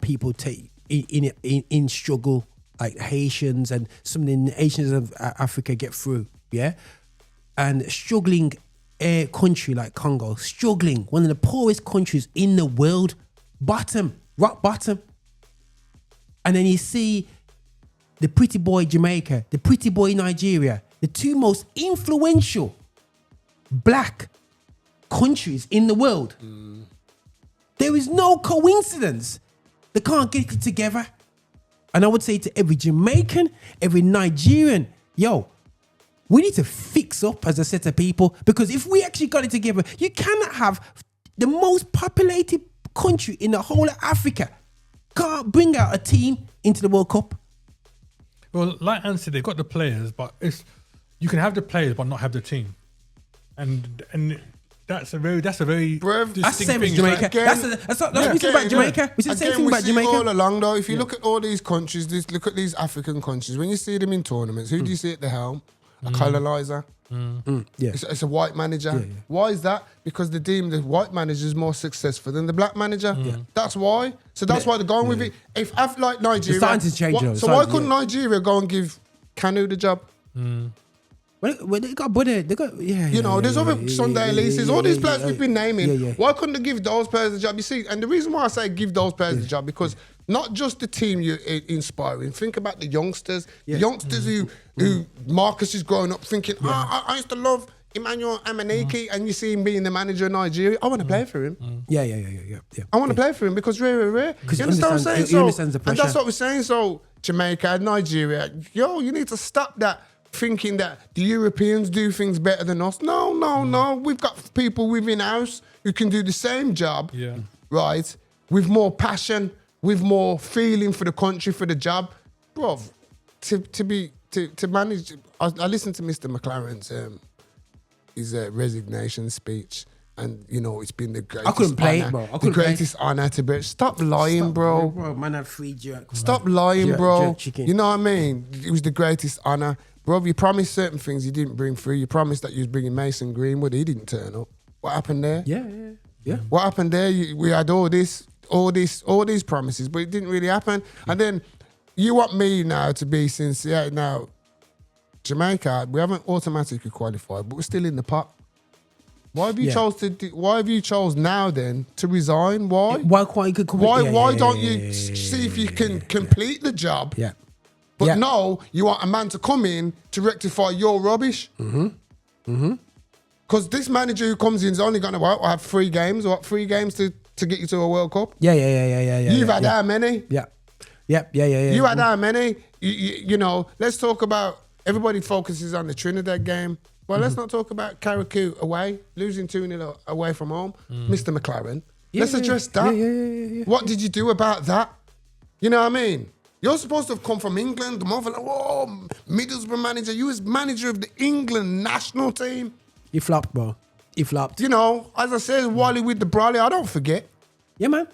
people take in struggle, like Haitians and some of the nations of Africa get through, and struggling country like Congo, struggling, one of the poorest countries in the world, rock bottom. And then you see the pretty boy Jamaica, the pretty boy Nigeria, the two most influential black countries in the world. There is no coincidence. They can't get it together. And I would say to every Jamaican, every Nigerian, we need to fix up as a set of people, because if we actually got it together, you cannot have the most populated country in the whole of Africa can't bring out a team into the World Cup. Well, like Ann said, they've got the players, but you can have the players but not have the team, and that's a very distinct thing. Jamaica. That's what we said about Jamaica. We said the same thing about Jamaica all along, though. If you look at all these countries, look at these African countries. When you see them in tournaments, who do you see at the helm? A colonizer. It's a white manager. Why is that? Because the white manager is more successful than the black manager. That's why. So that's why they're going with it. If like Nigeria, it's starting to change. So why couldn't Nigeria go and give Kanu the job? Well, they got Buddy. They got there's other Sunday Elises. All these players we've been naming. Why couldn't they give those players the job? You see, and the reason why I say give those players the job, because not just the team you're inspiring. Think about the youngsters. The youngsters who Marcus is growing up thinking, I used to love Emmanuel Amaneke, and you see him being the manager of Nigeria. I want to play for him. Yeah. I want to play for him because rare. Because you understand what I'm saying? He understands the pressure. And that's what we're saying. So Jamaica, Nigeria, you need to stop that thinking that the Europeans do things better than us. No. We've got people within house who can do the same job, right? With more passion, with more feeling for the country, for the job. Bro, to manage, I listened to Mr. McClaren's his resignation speech, and it's been the greatest. I couldn't play it, bro. The greatest honor to be. Stop lying, bro. Man, had free jerk. Stop lying, bro. Jerk chicken. You know what I mean? It was the greatest honor, bro. You promised certain things you didn't bring through. You promised that you was bringing Mason Greenwood. He didn't turn up. What happened there? Yeah. What happened there? We had all these promises, but it didn't really happen. And then you want me now to be sincere. Now, Jamaica, we haven't automatically qualified, but we're still in the pot. Why have you chose now then to resign? Why? Why can't you? Why don't you see if you can complete the job? Yeah. But no, you want a man to come in to rectify your rubbish. Because this manager who comes in is only going to have 3 games to get you to a World Cup. Yeah. You've had how many? Yeah. You had how many? You know, let's talk about, everybody focuses on the Trinidad game. Well, let's not talk about Carriacou away, losing 2-0 away from home. Mr. McClaren. Let's address that. Yeah. What did you do about that? You know what I mean? You're supposed to have come from England, the motherland. Oh, Middlesbrough manager. You was manager of the England national team. You flopped, bro. You flopped. You know, as I said, Wally with the Brawley, I don't forget. Yeah, man.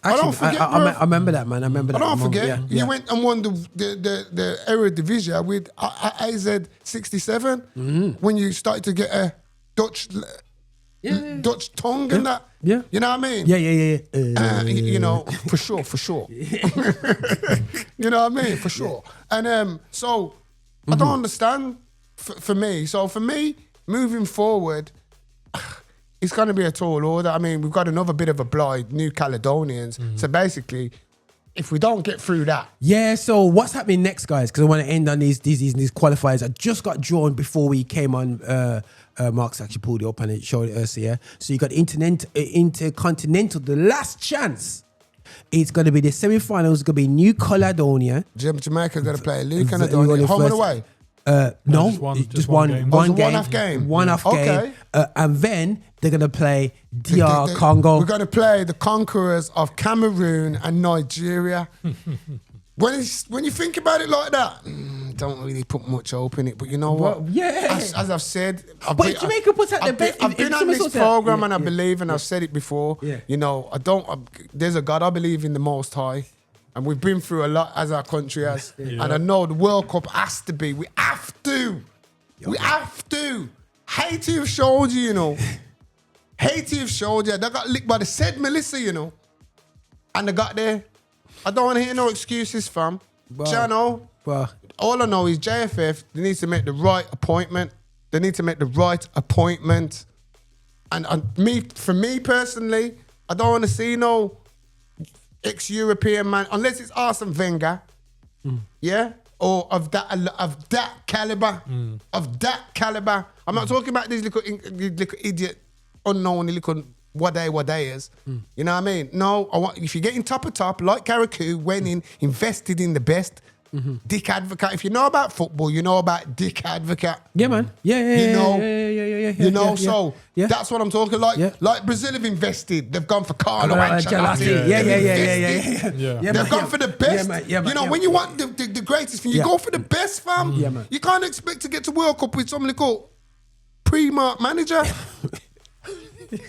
Actually, I don't forget, I remember that, man. I don't forget. Yeah. You went and won the Eredivisie with AZ 67 when you started to get a Dutch tongue and that. Yeah. You know what I mean? Yeah. You know, for sure. You know what I mean? For sure. And so I don't understand for me. So for me, moving forward, it's going to be a tall order. I mean, we've got another bit of a blight, New Caledonians. So basically, if we don't get through that. Yeah, so what's happening next, guys? Because I want to end on these qualifiers. I just got drawn before we came on. Marx actually pulled it up and it showed us here. So you got Intercontinental, the last chance. It's going to be the semi-finals. It's going to be New Caledonia. Jamaica's going to play New Caledonia. Home and away? No, just one game. One-off game? One-off game. And then they're going to play DR Congo. We're going to play the conquerors of Cameroon and Nigeria. When you think about it like that, don't really put much hope in it. But you know what? Yeah. As I've said, Jamaica puts out the best. I've been on this program and I believe, and I've said it before. Yeah. You know, there's a God. I believe in the Most High. And we've been through a lot as our country has. And I know the World Cup has to be. We have to. We have to. Haiti have showed you, you know. Haiti have showed you. They got licked by the said Melissa, you know. And they got there. I don't want to hear no excuses, fam. Jano, all I know is JFF, they need to make the right appointment. And for me personally, I don't want to see no ex-European man, unless it's Arsene Wenger, yeah, or of that caliber. I'm not talking about these little idiot, unknown little what they is. You know what I mean? No, if you're getting top of top, like Carriacou, went in, invested in the best. Dick Advocate. If you know about football, you know about Dick Advocate. Yeah, man. So that's what I'm talking like. Like Brazil have invested. They've gone for Carlo Ancelotti. They've gone for the best. You know, when you want the greatest thing, you go for the best, fam. Yeah, man. You can't expect to get to World Cup with some little pre-mark manager.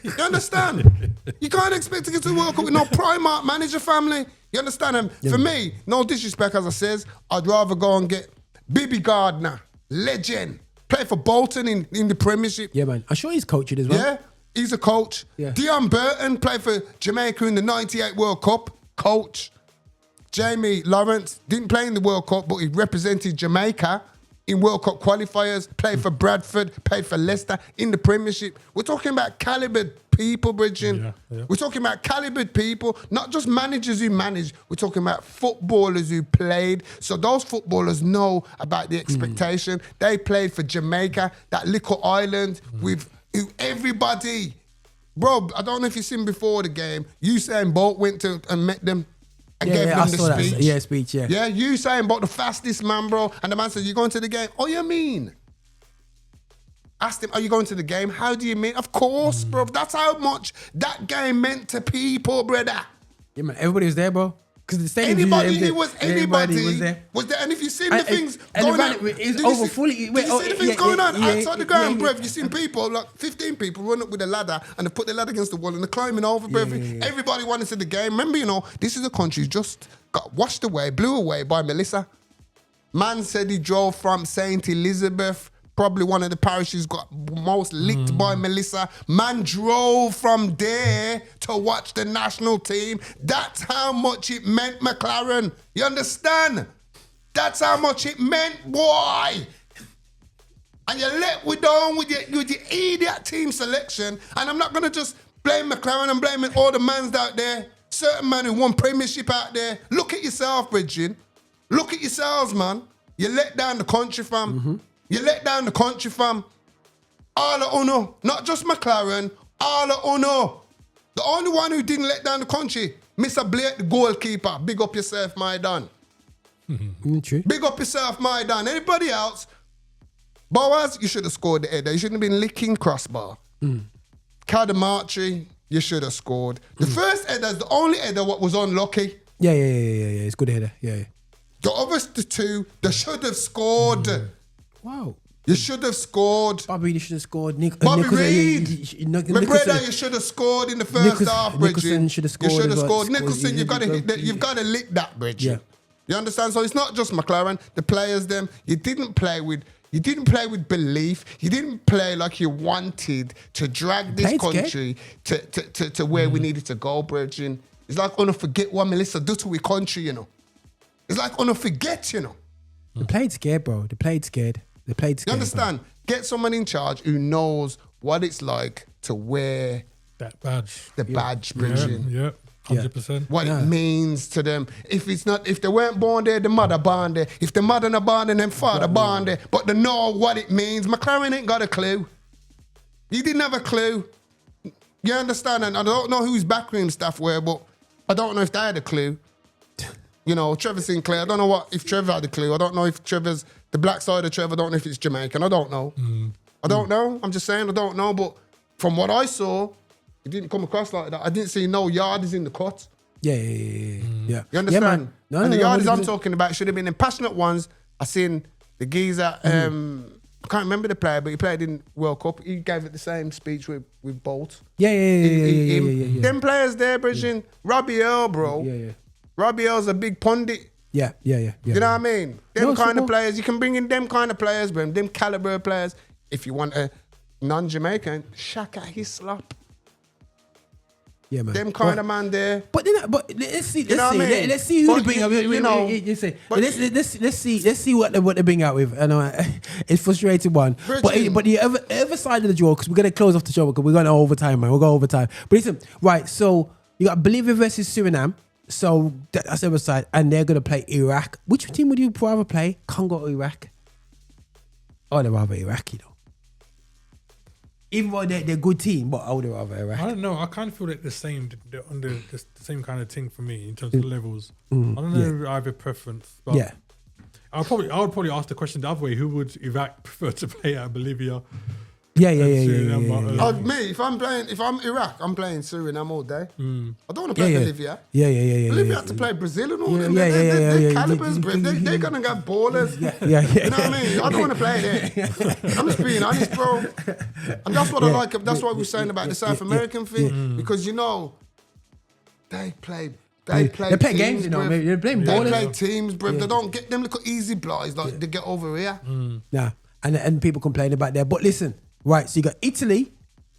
You understand? You can't expect to get to the World Cup with no Primark manager family. You understand? And for me, no disrespect, as I says, I'd rather go and get Bibby Gardner, legend, play for Bolton in the Premiership. Yeah, man. I'm sure he's coaching as well. Yeah, he's a coach. Yeah. Deon Burton played for Jamaica in the 98 World Cup, coach. Jamie Lawrence didn't play in the World Cup, but he represented Jamaica in World Cup qualifiers, played for Bradford, played for Leicester in the Premiership. We're talking about calibered people, Bridget. We're talking about calibered people, not just managers who manage. We're talking about footballers who played. So those footballers know about the expectation. They played for Jamaica, that little island with everybody. Bro, I don't know if you've seen before the game, Usain Bolt went to and met them. And gave them the speech. Yeah, you saying about the fastest man, bro. And the man said, you going to the game? Oh, you mean? Asked him, are you going to the game? How do you mean? Of course, bro. That's how much that game meant to people, brother. Yeah, man. Everybody was there, bro. Because the anybody was there. And if you seen the things going on, it's over fully. Did you see the things going on outside the ground, bruv? You seen people, like 15 people run up with a ladder and they put the ladder against the wall and they're climbing over, bruv. Everybody wanted to see the game. Remember, you know, this is a country just got washed away, blew away by Melissa. Man said he drove from St. Elizabeth, probably one of the parishes got most licked by Melissa. Man drove from there to watch the national team. That's how much it meant, McClaren. You understand? That's how much it meant, boy. And you let we down with your idiot team selection. And I'm not going to just blame McClaren. I'm blaming all the mans out there. Certain man who won premiership out there. Look at yourself, Bridget. Look at yourselves, man. You let down the country, fam. Mm-hmm. You let down the country, fam. All of Uno. Not just McClaren. All of Uno. The only one who didn't let down the country, Mr. Blake, the goalkeeper. Big up yourself, my Dan. True. Big up yourself, my Dan. Anybody else? Boaz, you should have scored the header. You shouldn't have been licking crossbar. Cadamarchi, you should have scored. The first header is the only header what was unlucky. Yeah. It's good header. Yeah. The others, the two, they should have scored. Wow. You should have scored. Bobby, you should have scored. Bobby Reid. My brother, you should have scored in the first half, Bridget. Nicholson should have scored. You should have scored. Nicholson, you've got to lick that, Bridget. Yeah. You understand? So it's not just McClaren. The players, them, you didn't play with belief. You didn't play like you wanted to drag this country to where we needed to go, Bridget. It's like, I forget what Melissa do to we country, you know. It's like, I forget, you know. They played scared, bro. They played scared. You understand? Bro. Get someone in charge who knows what it's like to wear that badge. The badge, Bridget. Yeah. 100%. What it means to them. If they weren't born there, the mother born there. If the mother not born there, then father born there. But they know what it means. McClaren ain't got a clue. He didn't have a clue. You understand? And I don't know whose backroom staff were, but I don't know if they had a clue. You know, Trevor Sinclair, I don't know if Trevor had a clue. I don't know if Trevor's the black side of Trevor. I don't know if it's Jamaican. I don't know. I don't know. I'm just saying I don't know. But from what I saw, it didn't come across like that. I didn't see no yardies in the cut. Yeah. You understand? The yardies I'm talking about should have been in passionate ones. I seen the geezer, I can't remember the player, but he played in World Cup. He gave it the same speech with Bolt. Yeah. Them players there, Bridget. Robbie Earle, bro. Yeah. Robbie Earle's a big pundit. Yeah. You know what I mean? Them kind of players, you can bring in them kind of players, bro. Them caliber players. If you want a non-Jamaican, Shaka Hislop. Yeah, man. Them kind of man there. But let's see who they bring out. Let's see what they bring out with. I know it's frustrating one. But the other side of the draw, because we're gonna close off the show because we're going to overtime, man. We'll go overtime. But listen, right? So you got Bolivia versus Suriname. So that's the other side, and they're gonna play Iraq. Which team would you rather play? Congo or Iraq? Oh, they'd rather Iraq, you know. Even though they're a good team, but I would rather Iraq. I don't know. I kind of feel like the same same kind of thing for me in terms of levels. I don't know if I have a preference. But I would probably ask the question the other way: who would Iraq prefer to play at Bolivia? Yeah. Me, if I'm Iraq, I'm playing Suriname all day. I don't want to play Bolivia. Yeah. Bolivia have to play Brazil and all them. They're calibers, bro. They're gonna get ballers. Yeah. You know what I mean? I don't want to play there. I'm just being honest, bro. And that's what I like. That's what we're saying about the South American thing, because you know they play games, you know. They play teams, bro. They don't get them little easy blights like they get over here. Nah, and people complain about that. But listen. Right, so you got Italy,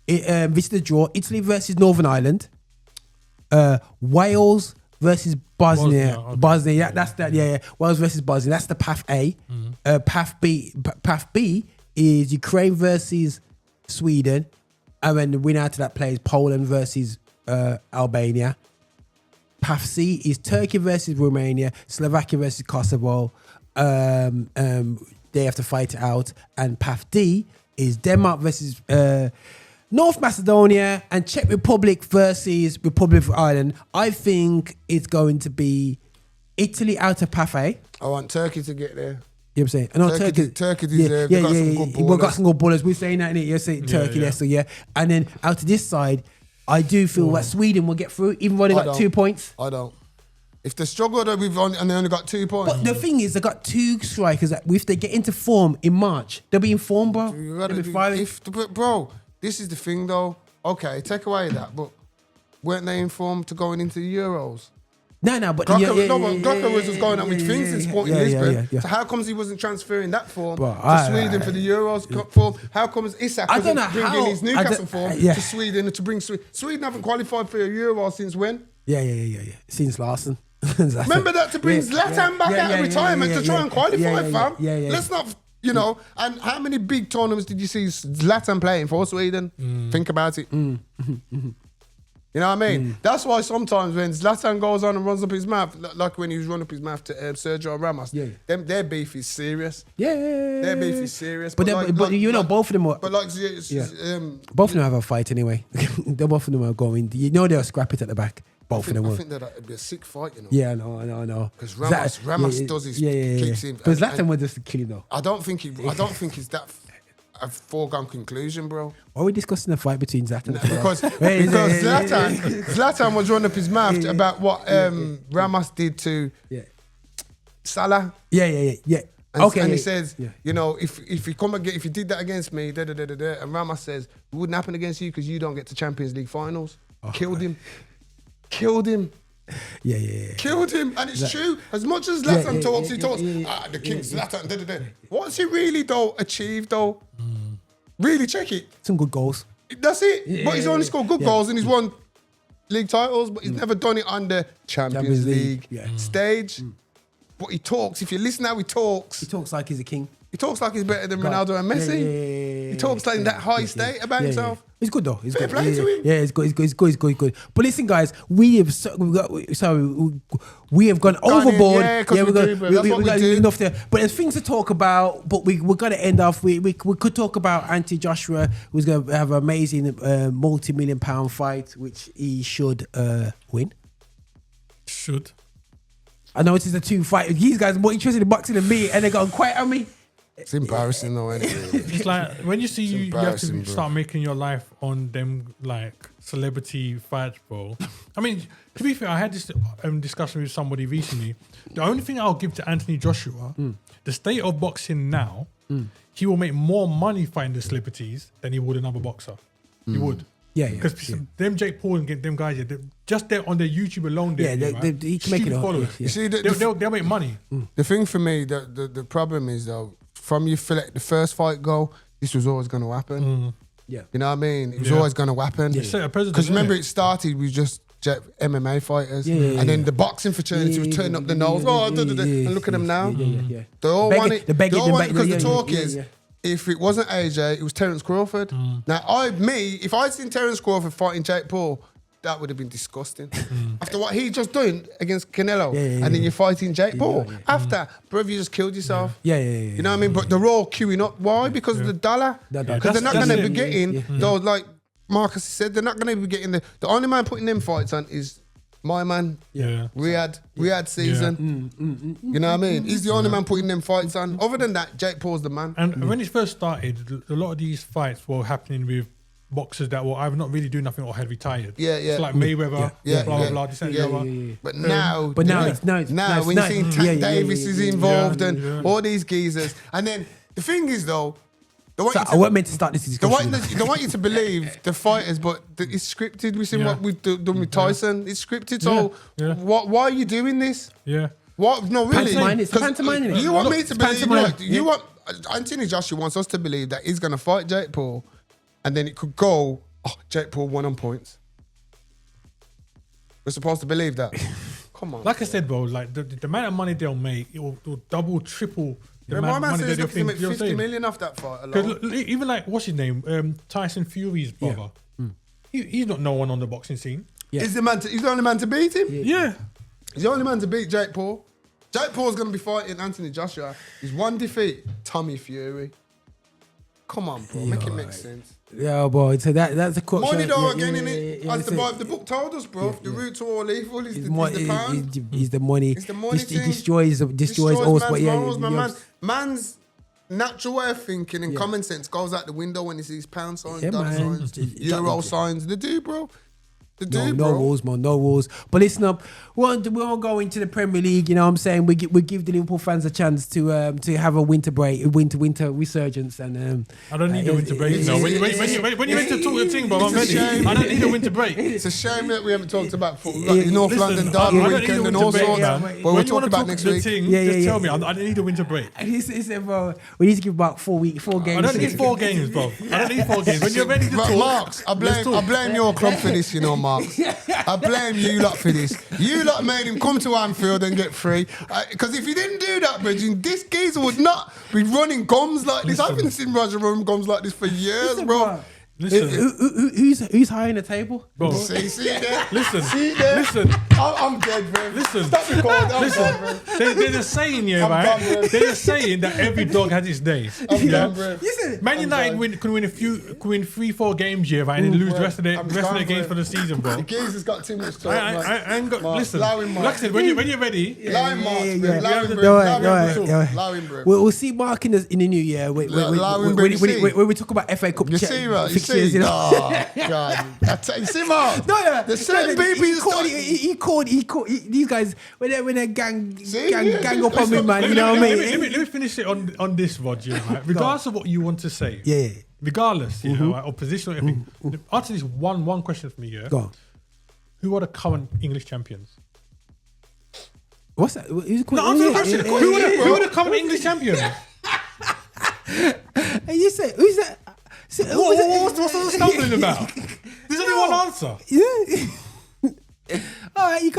this is the draw. Italy versus Northern Ireland. Wales versus Bosnia. Bosnia, that's that. Yeah. Wales versus Bosnia. That's the Path A. Path B is Ukraine versus Sweden, and then the winner out of that plays Poland versus Albania. Path C is Turkey versus Romania, Slovakia versus Kosovo. They have to fight it out, and Path D is Denmark versus North Macedonia and Czech Republic versus Republic of Ireland. I think it's going to be Italy out of Path A. I want Turkey to get there. You know what I'm saying? I know Turkey deserve. They got some good ballers. We've got some good ballers. We're saying that, innit? You're saying Turkey there, so yeah. And then out of this side, I do feel that Sweden will get through, even though they got 2 points. I don't. If they struggle, and they only got 2 points. But the thing is, they got two strikers that if they get into form in March, they'll be in form, bro. Bro, this is the thing, though. Okay, take away that, but weren't they in form to going into the Euros? No, but Glucker was going on with things in Sporting Lisbon. So how comes he wasn't transferring that form to Sweden for the Euros form? How comes Isak wasn't bringing his Newcastle form to Sweden to bring Sweden? Sweden haven't qualified for a Euro since when? Yeah. Since Larson. Remember that to bring Zlatan back out of retirement to try and qualify, fam? Let's not You know, and how many big tournaments did you see Zlatan playing for Sweden? Think about it. You know what I mean? That's why sometimes when Zlatan goes on and runs up his mouth, like when he was running up his mouth to Sergio Ramos, their beef is serious. Their beef is serious. But you know, both of them are. But like, both of them have a fight anyway. Both of them are going. You know, they'll scrap it at the back. Both of them. I think that'd be a sick fight. You know. Yeah, no. Because Ramos does his keeps him. But Zlatan was just killing though. I don't think it's that. A foregone conclusion, bro. Why are we discussing the fight between Zlatan? Because Zlatan was running up his mouth about what Ramos did to Salah. Yeah. And he says, you know, if you did that against me, and Ramos says, it wouldn't happen against you because you don't get to Champions League finals. Killed him. Yeah. Killed him, and it's true. As much as Zlatan talks, he talks. The king Zlatan. What's he really achieved though? Really check it. Some good goals. That's it. But he's only scored good goals and he's won league titles, but he's never done it on the Champions League stage. But he talks. If you listen how he talks like he's a king. He talks like he's better than Ronaldo and Messi. He talks like in that high state about himself. He's good though. He's good. Play to him. Yeah, he's good. But listen, guys, we have gone overboard. We got enough there. But there's things to talk about. But we're gonna end off. We could talk about Anthony Joshua, who's gonna have an amazing multi-million-pound fight, which he should win. I know it is a 2-fight. These guys are more interested in boxing than me, and they got quiet on me. It's embarrassing though, isn't it? It's like when you see you have to start making your life on them like celebrity fights, bro. I mean, to be fair, I had this discussion with somebody recently. The only thing I'll give to Anthony Joshua, the state of boxing now, he will make more money fighting the celebrities than he would another boxer. He would. Yeah. Because them Jake Paul and them guys, just there on their YouTube alone, he can make it followers. You see, they'll make money. The thing for me, the problem is though, from the first fight go, this was always going to happen. Yeah, you know what I mean. It was always going to happen. Because remember, it started with just MMA fighters, and then the boxing fraternity was turning up the nose. And look at them now. They all want it. Because the talk is. If it wasn't AJ, it was Terence Crawford. Now, if I'd seen Terence Crawford fighting Jake Paul, that would have been disgusting. After what he just doing against Canelo, and then you're fighting Jake Paul. After, bro, you just killed yourself. You know what I mean? But they're all queuing up. Why? Because of the dollar. Because they're not going to be getting those, like Marcus said, they're not going to be getting the only man putting them fights on is my man, Riyadh season. You know what I mean? He's the only man putting them fights on. Other than that, Jake Paul's the man. And when it first started, a lot of these fights were happening with boxers that were either not really doing nothing or had retired. It's like Mayweather, blah, this and the other. But now when you see Tank Davis is involved and all these geezers. And then the thing is though, I wasn't meant to start this discussion. They want you to believe the fighters, but it's scripted. We've seen what we've done with Tyson. It's scripted. So why are you doing this? What? No, really. Pantomime. You want me to believe? Anthony Joshua wants us to believe that he's going to fight Jake Paul, and then it could go. Oh, Jake Paul won on points. We're supposed to believe that. Come on. Like I said, bro, like the amount of money they'll make, it will double, triple. My man says he's going to make 50 million off that fight alone. Even like, what's his name? Tyson Fury's brother. He's not no one on the boxing scene. He's the only man to beat him. Yeah. He's the only man to beat Jake Paul. Jake Paul's going to be fighting Anthony Joshua. He's one defeat, Tommy Fury. Come on, bro. Make it make sense. Yeah, boy. So that's a quote. Money though, again, innit? As the book told us, bro. The root to all evil is the pound. He's the money. It's the money thing. He destroys all sport. Man's natural way of thinking and common sense goes out the window when he sees pound signs, dollar signs, euro signs. They do, bro. No rules, man. No rules. But listen up. We won't go into the Premier League. You know what I'm saying? We give the Liverpool fans a chance to have a winter break, winter resurgence. And I don't need a winter break. No, when you meant to talk the thing, bro, I'm ready. I don't need a winter break. It's a shame that we haven't talked about North London derby weekend and all sorts. But we'll talk about next week. Just tell me. I don't need a winter break. He said, bro, we need to give about 4 games. I don't need 4 games, bro. I don't need 4 games. When you're ready to talk, Marx, I blame your club for this, you know, Marx. Marx. I blame you lot for this. You lot made him come to Anfield and get free. Because if you didn't do that, Bridget, this geezer would not be running gums like this. I haven't seen Roger run gums like this for years, bro. Listen. Who's high in the table? Bro. See there? Listen. I'm dead, bro. Listen. Stop recording. Listen. They're just saying, right? They're just saying that every dog has its days. I'm done, bro. Man United can win 3-4 games, right? And then lose the rest of their games for the season, bro. The geezer's got too much talk. I ain't got. Listen. Allow him, Mark. Like I said, when you're ready. Allow him, Mark. Allow him, bro. We'll see Mark in the new year when we talk about FA Cup. You see, right? You see. Oh, God. You see, Mark? No. The same people he called these guys when they gang up on me, man. You know what I mean? Let me finish it on this, Roger. Right? Regardless of what you want to say. Yeah. Regardless, of position or anything. Answer this one question for me, yeah? Go on. Who are the current English champions? What's that? Answer the question. Who are the current English champions? And you say, who's that? What's the stumbling about? There's only one answer. Yeah. All right,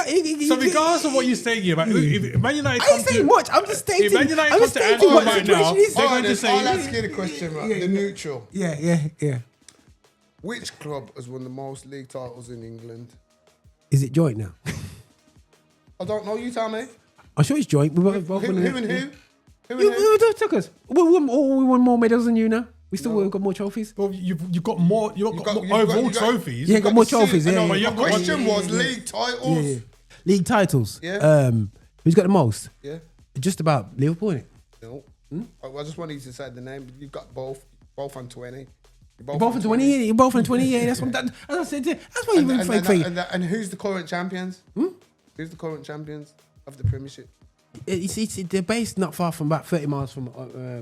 so regardless of what you say here, if Man United I ain't saying much. I'm just stating. If Man United comes to Anfield right now, they're going to say. I'll ask you the question, right? The neutral. Yeah. Which club has won the most league titles in England? Is it joint now? I don't know. You tell me. I'm sure it's joint. Who and who? You took us. We won more medals than you now. We still got more trophies. Well, you've got more. You've got more overall trophies. Yeah, got more trophies. Yeah. My question was league titles. Yeah. League titles. Yeah. Who's got the most? Yeah. Just about Liverpool, innit? No. I just wanted you to say the name. You've got both on 20. You're both on 20. You're both on 20. Yeah, that's what I said. That's why you've been fake. And who's the current champions? Who's the current champions of the Premiership? They're based not far from about 30 miles from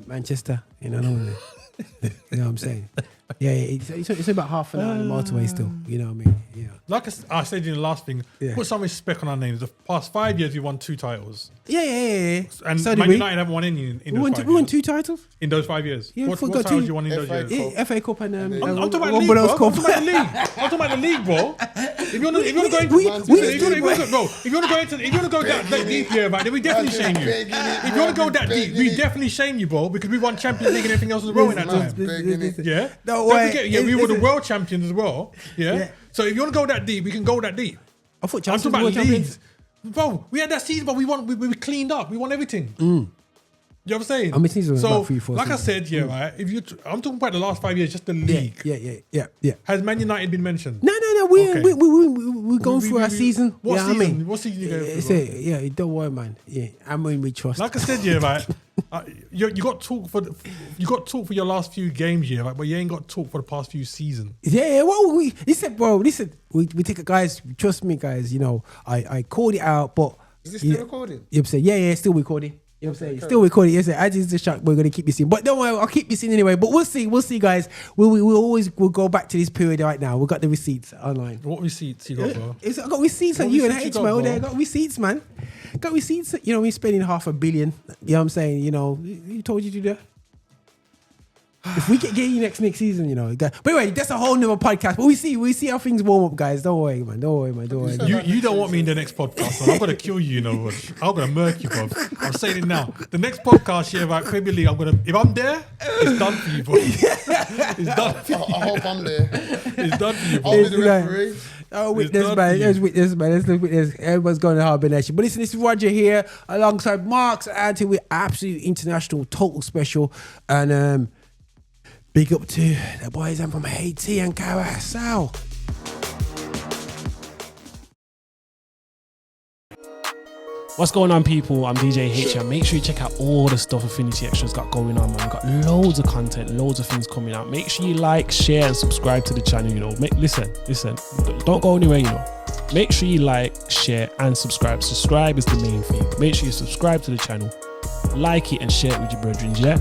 Manchester. You know what I'm saying? Yeah, it's about half an hour on the motorway still. You know what I mean? Yeah. Like I said in the last thing, put some respect on our names. The past 5 years, we won 2 titles. Yeah. And so Man United haven't won any in those 5 years. We won 2 titles? In those 5 years. Yeah, what titles you won in those years? Yeah, FA Cup and I'm talking about the league, bro. I'm talking about the league, bro. If you want to go that deep here, right, then we definitely shame you. If you want to go that deep, we definitely shame you, bro, because we won Champions League and everything else as well in that time. Yeah. Don't forget, we were the world champions as well. Yeah. So if you want to go that deep, we can go that deep. I thought I'm talking about leagues. Bro, we had that season, but we cleaned up. We won everything. You know what I'm saying? I mean, seasons so, about 3-4 like seasons. I said, right. I'm talking about the last 5 years, just the league. Yeah. Has Man United been mentioned? No. We're going through our season. What season? I mean? What season you going through? Don't worry, man. Yeah, I'm in we trust. Like I said, right. You got talk for your last few games, right? But you ain't got talk for the past few seasons. Yeah. Well, we take it, guys. Trust me, guys. You know, I called it out, but is this still recording? You know what I'm saying? Yeah, still recording. You know what I'm saying? Still recording. Yes, as is the shot, we're gonna keep this in. But don't worry, I'll keep this in anyway. But we'll see, guys. We'll go back to this period right now. We've got the receipts online. What receipts you got, bro? I got receipts on you and H, man. I got receipts, man. Got receipts. You know, we're spending $500 million. You know what I'm saying? You know, who told you to do that? If we get you next season, you know. But anyway, that's a whole nother podcast. But we see how things warm up, guys. Don't worry, man. You don't want me in the next podcast, man. I'm gonna kill you, you know. I'm gonna murk you, bro. I'm saying it now. The next podcast here about Premier League, if I'm there, it's done for you, bro. It's done for you. I hope I'm there. It's done for you, bro. I'll be the referee. Oh, witness, man. Let's witness, man. Let's look witness. Everyone's going to Harbour Nation. But listen, this is Roger here alongside Marx and Anthony with absolute international total special. And big up to the boys and from Haiti and Curacao. What's going on, people? I'm DJ H, and make sure you check out all the stuff Affinity Extra's got going on, man. We've got loads of content, loads of things coming out. Make sure you like, share, and subscribe to the channel, you know. Listen, don't go anywhere, you know. Make sure you like, share, and subscribe. Subscribe is the main thing. Make sure you subscribe to the channel, like it, and share it with your brethren, yeah?